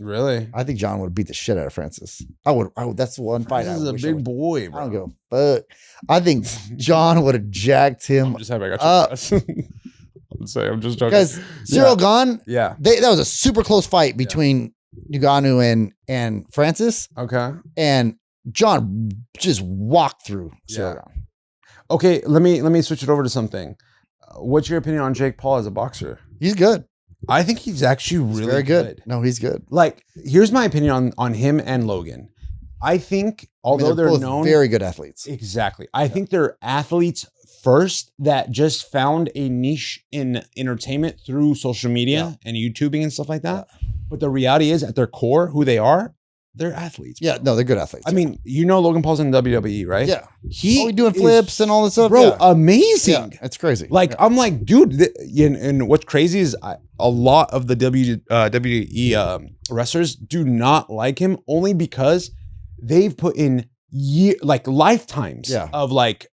Really? I think John would have beat the shit out of Francis. That's one fight. This is a big boy, bro. I don't give a fuck. I think John would have jacked him. I'm just happy I got your I'm just joking. Because Cyril Gane, that was a super close fight between Ngannou and Francis. Okay. And John just walked through Cyril Gane. Okay, let me switch it over to something. What's your opinion on Jake Paul as a boxer? He's good. I think he's actually really very good. No, he's good. Here's my opinion on him and Logan. I think although they're both known very good athletes. Exactly. I think they're athletes first that just found a niche in entertainment through social media and YouTubing and stuff like that. But the reality is, at their core, who they are, they're athletes. Yeah, no, they're good athletes. I mean, Logan Paul's in WWE, right? Yeah. He doing flips and all this stuff. Bro, Yeah. amazing. Yeah, it's crazy. Like, I'm like, dude, and what's crazy is a lot of the WWE wrestlers do not like him only because they've put in lifetimes of like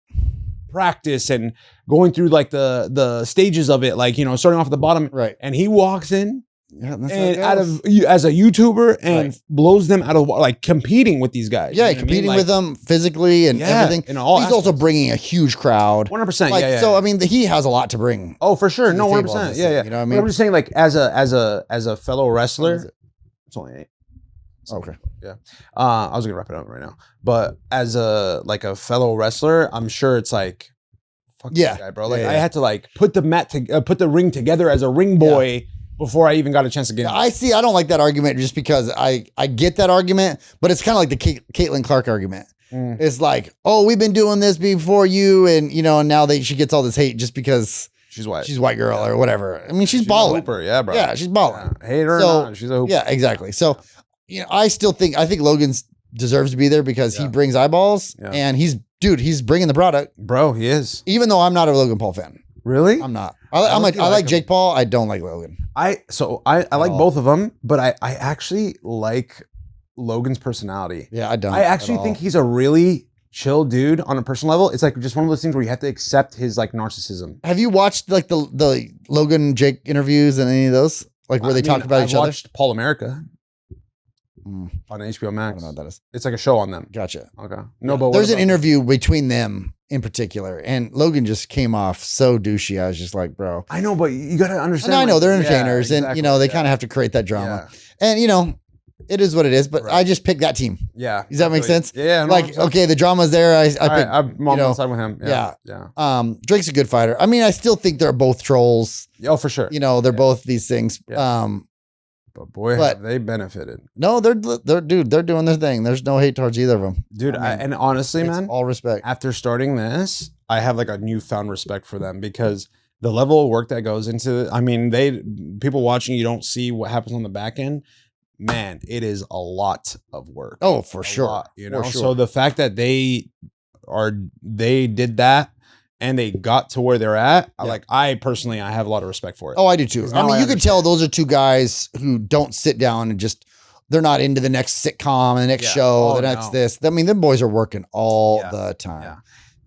practice and going through like the stages of it, like, starting off at the bottom. Right. And he walks in and as a YouTuber and blows them out of like competing with these guys. Yeah, competing with them physically and everything. In all He's also bringing a huge crowd. 100%. So I mean, he has a lot to bring. Oh, for sure. No, 100%. Yeah. You know what I mean? But I'm just saying, like, as a fellow wrestler, it's only 8. Okay. Yeah. I was gonna wrap it up right now, but as a fellow wrestler, I'm sure it's like, fuck this guy, bro. Like, I had to like put the ring together as a ring boy before I even got a chance to get in. I don't like that argument just because I get that argument, but it's kind of like the Caitlin Clark argument. It's like, oh, we've been doing this before you, and now she gets all this hate just because she's white girl or whatever. I mean, she's balling. A hooper, yeah, bro. Yeah, she's balling. Yeah. Hate her or not, she's a hooper. Yeah, exactly. So, I think Logan deserves to be there because he brings eyeballs and he's bringing the product. Bro, he is. Even though I'm not a Logan Paul fan. Really? I'm not. I like Jake Paul. I don't like Logan. I like both of them, but I actually like Logan's personality. Yeah, I don't. I actually think he's a really chill dude on a personal level. It's like just one of those things where you have to accept his like narcissism. Have you watched like the Logan Jake interviews and any of those? Like where they talk about each other? I watched Paul America on HBO Max. I don't know what that is. It's like a show on them. Gotcha. Okay. No, but there's an interview between them in particular, and Logan just came off so douchey. I was just like, bro. I know, but you got to understand. I know they're entertainers, and they kind of have to create that drama. And it is what it is. But I just picked that team. Yeah. Does that make sense? Yeah. No, like, okay, the drama's there. I'm on side with him. Yeah. Drake's a good fighter. I mean, I still think they're both trolls. Oh, for sure. They're both these things. Yeah. But boy, have they benefited. No, they're doing their thing. There's no hate towards either of them. Dude, and honestly, man, all respect. After starting this, I have like a newfound respect for them because the level of work that goes into it. I mean, people watching, you don't see what happens on the back end. Man, it is a lot of work. Oh, for sure. Lot, So the fact that they did that and they got to where they're at, I personally have a lot of respect for it. Oh, I do too. I mean, you could tell those are two guys who don't sit down and they're not into the next sitcom, the next show, the next this. I mean, them boys are working all the time. Yeah.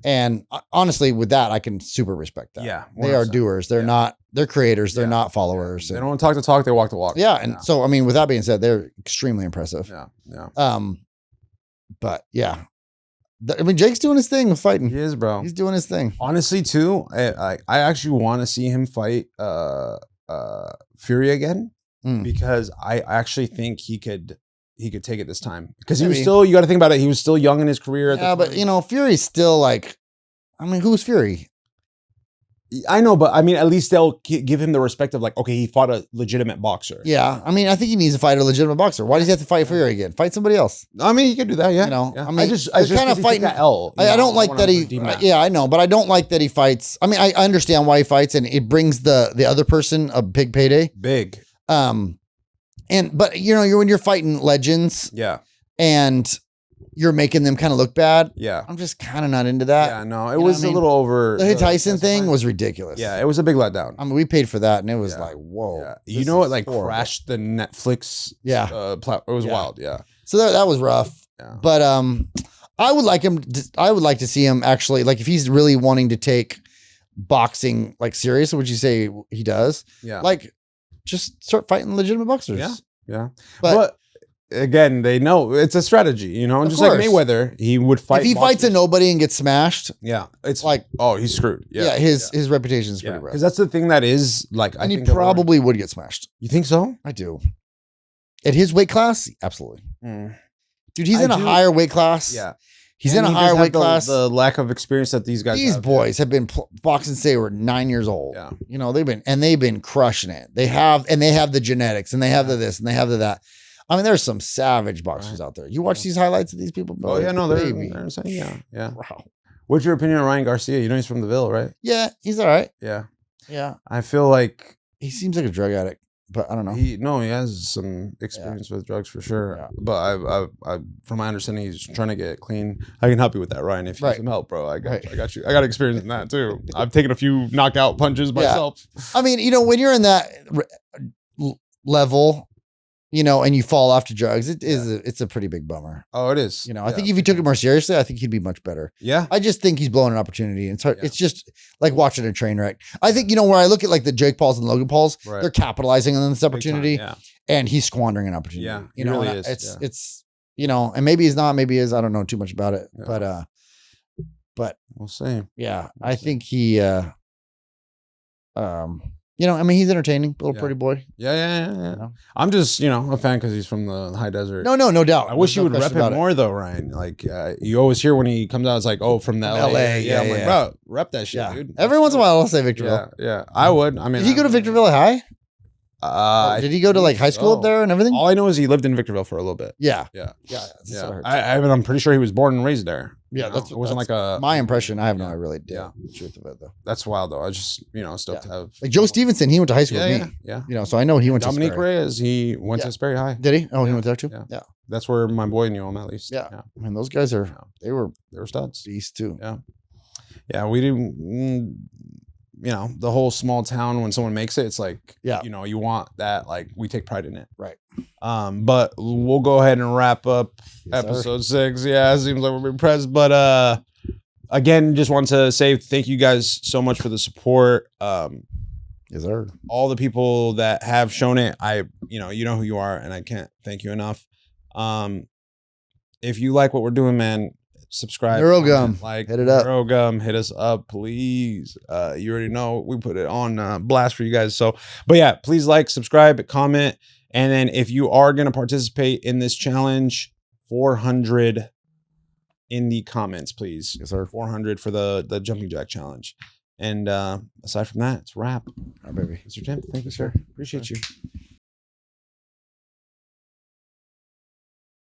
And honestly, with that, I can super respect that. Yeah. 100%. They are doers. They're creators. They're not followers. They don't talk the talk. They walk the walk. Yeah. And so, I mean, with that being said, they're extremely impressive. Yeah. Yeah. But yeah. I mean, Jake's doing his thing with fighting. He is, bro. He's doing his thing. Honestly, too, I actually want to see him fight Fury again because I actually think he could take it this time because he was still. You got to think about it. He was still young in his career. But Fury's still like, I mean, who's Fury? I know, but I mean, at least they'll give him the respect of like, okay, he fought a legitimate boxer. Yeah, I mean, I think he needs to fight a legitimate boxer. Why does he have to fight Fury again? Fight somebody else. I mean, he could do that. Yeah, I mean, I just kind of fighting that L. I don't like that he. Yeah, I know, but I don't like that he fights. I mean, I understand why he fights, and it brings the other person a big payday. Big. But when you're fighting legends. Yeah. And you're making them kind of look bad. Yeah. I'm just kind of not into that. Yeah, no, it was a little over. The Tyson thing was ridiculous. Yeah, it was a big letdown. I mean, we paid for that and it was like, whoa. Yeah. You know what? Like crashed the Netflix. Yeah. It was wild. Yeah. So that was rough. Yeah. But I would like to see him actually, like if he's really wanting to take boxing like serious, would you say he does? Yeah. Like just start fighting legitimate boxers. Yeah. Yeah. But again, they know it's a strategy, just like Mayweather, he would fight. If he fights a nobody and gets smashed, it's like, oh, he's screwed. Yeah, his reputation is pretty rough. Because that's the thing that is like, and he probably would get smashed. You think so? I do. At his weight class, absolutely. Dude, he's in a higher weight class. Yeah, he's in a higher weight class. The lack of experience that these boys have been boxing since they were 9 years old. Yeah, they've been crushing it. They have the genetics, and they have the this, and they have the that. I mean, there's some savage boxers out there. You watch these highlights of these people, bro. Oh yeah, no, they're insane. Yeah. Wow. What's your opinion on Ryan Garcia? He's from the Ville, right? Yeah, he's all right. Yeah. Yeah. I feel like he seems like a drug addict. but I don't know. He has some experience with drugs for sure. Yeah. But I from my understanding, he's trying to get clean. I can help you with that, Ryan. If you need some help, bro, I got you. I got experience in that too. I've taken a few knockout punches myself. I mean, when you're in that level, and you fall off to drugs, it's a pretty big bummer. Oh, it is. I think if he took it more seriously, I think he'd be much better. Yeah. I just think he's blowing an opportunity. It's hard. Yeah. It's just like watching a train wreck. I think, where I look at like the Jake Pauls and Logan Pauls, they're capitalizing on this opportunity and he's squandering an opportunity. Yeah. He really is. It's, and maybe he's not, maybe he is. I don't know too much about it, but we'll see. Yeah. I think he, he's entertaining, little pretty boy. Yeah. I'm just, a fan because he's from the high desert. No doubt. I wish you would rep him more though, Ryan. Like, you always hear when he comes out, it's like, oh, from the LA. Yeah, I'm like, bro, rep that shit, dude. Every once in a while, I'll say Victorville. Yeah. I would. I mean, did he go to Victorville High? Did he go to like high school up there and everything? All I know is he lived in Victorville for a little bit. Yeah. I'm pretty sure he was born and raised there. Yeah, it wasn't like a my impression. I have no really the truth of it though. That's wild though. I just stoked to have like Joe Stevenson. He went to high school with me. Yeah. So I know he went Dominique to Sperry. Reyes. He went to Sperry High. Did he? Oh, he went there too. Yeah. That's where my boy knew him at least. Yeah. I mean, those guys they were studs. Beasts too. Yeah. We didn't. The whole small town, when someone makes it, it's like, you want that, like, we take pride in it. Right. But we'll go ahead and wrap up episode 6. Yeah, it seems like we're being pressed. But again, just want to say thank you guys so much for the support. Yes, sir. All the people that have shown it, you know who you are, and I can't thank you enough. If you like what we're doing, man, subscribe, Neurogum, hit it up. Neurogum, hit us up, please. You already know we put it on blast for you guys. So, but yeah, please like, subscribe, comment, and then if you are gonna participate in this challenge, 400 in the comments, please. Yes, sir. 400 for the jumping jack challenge. And aside from that, it's a wrap. All right, baby. Mr. Tim, thank you, sir. Appreciate you.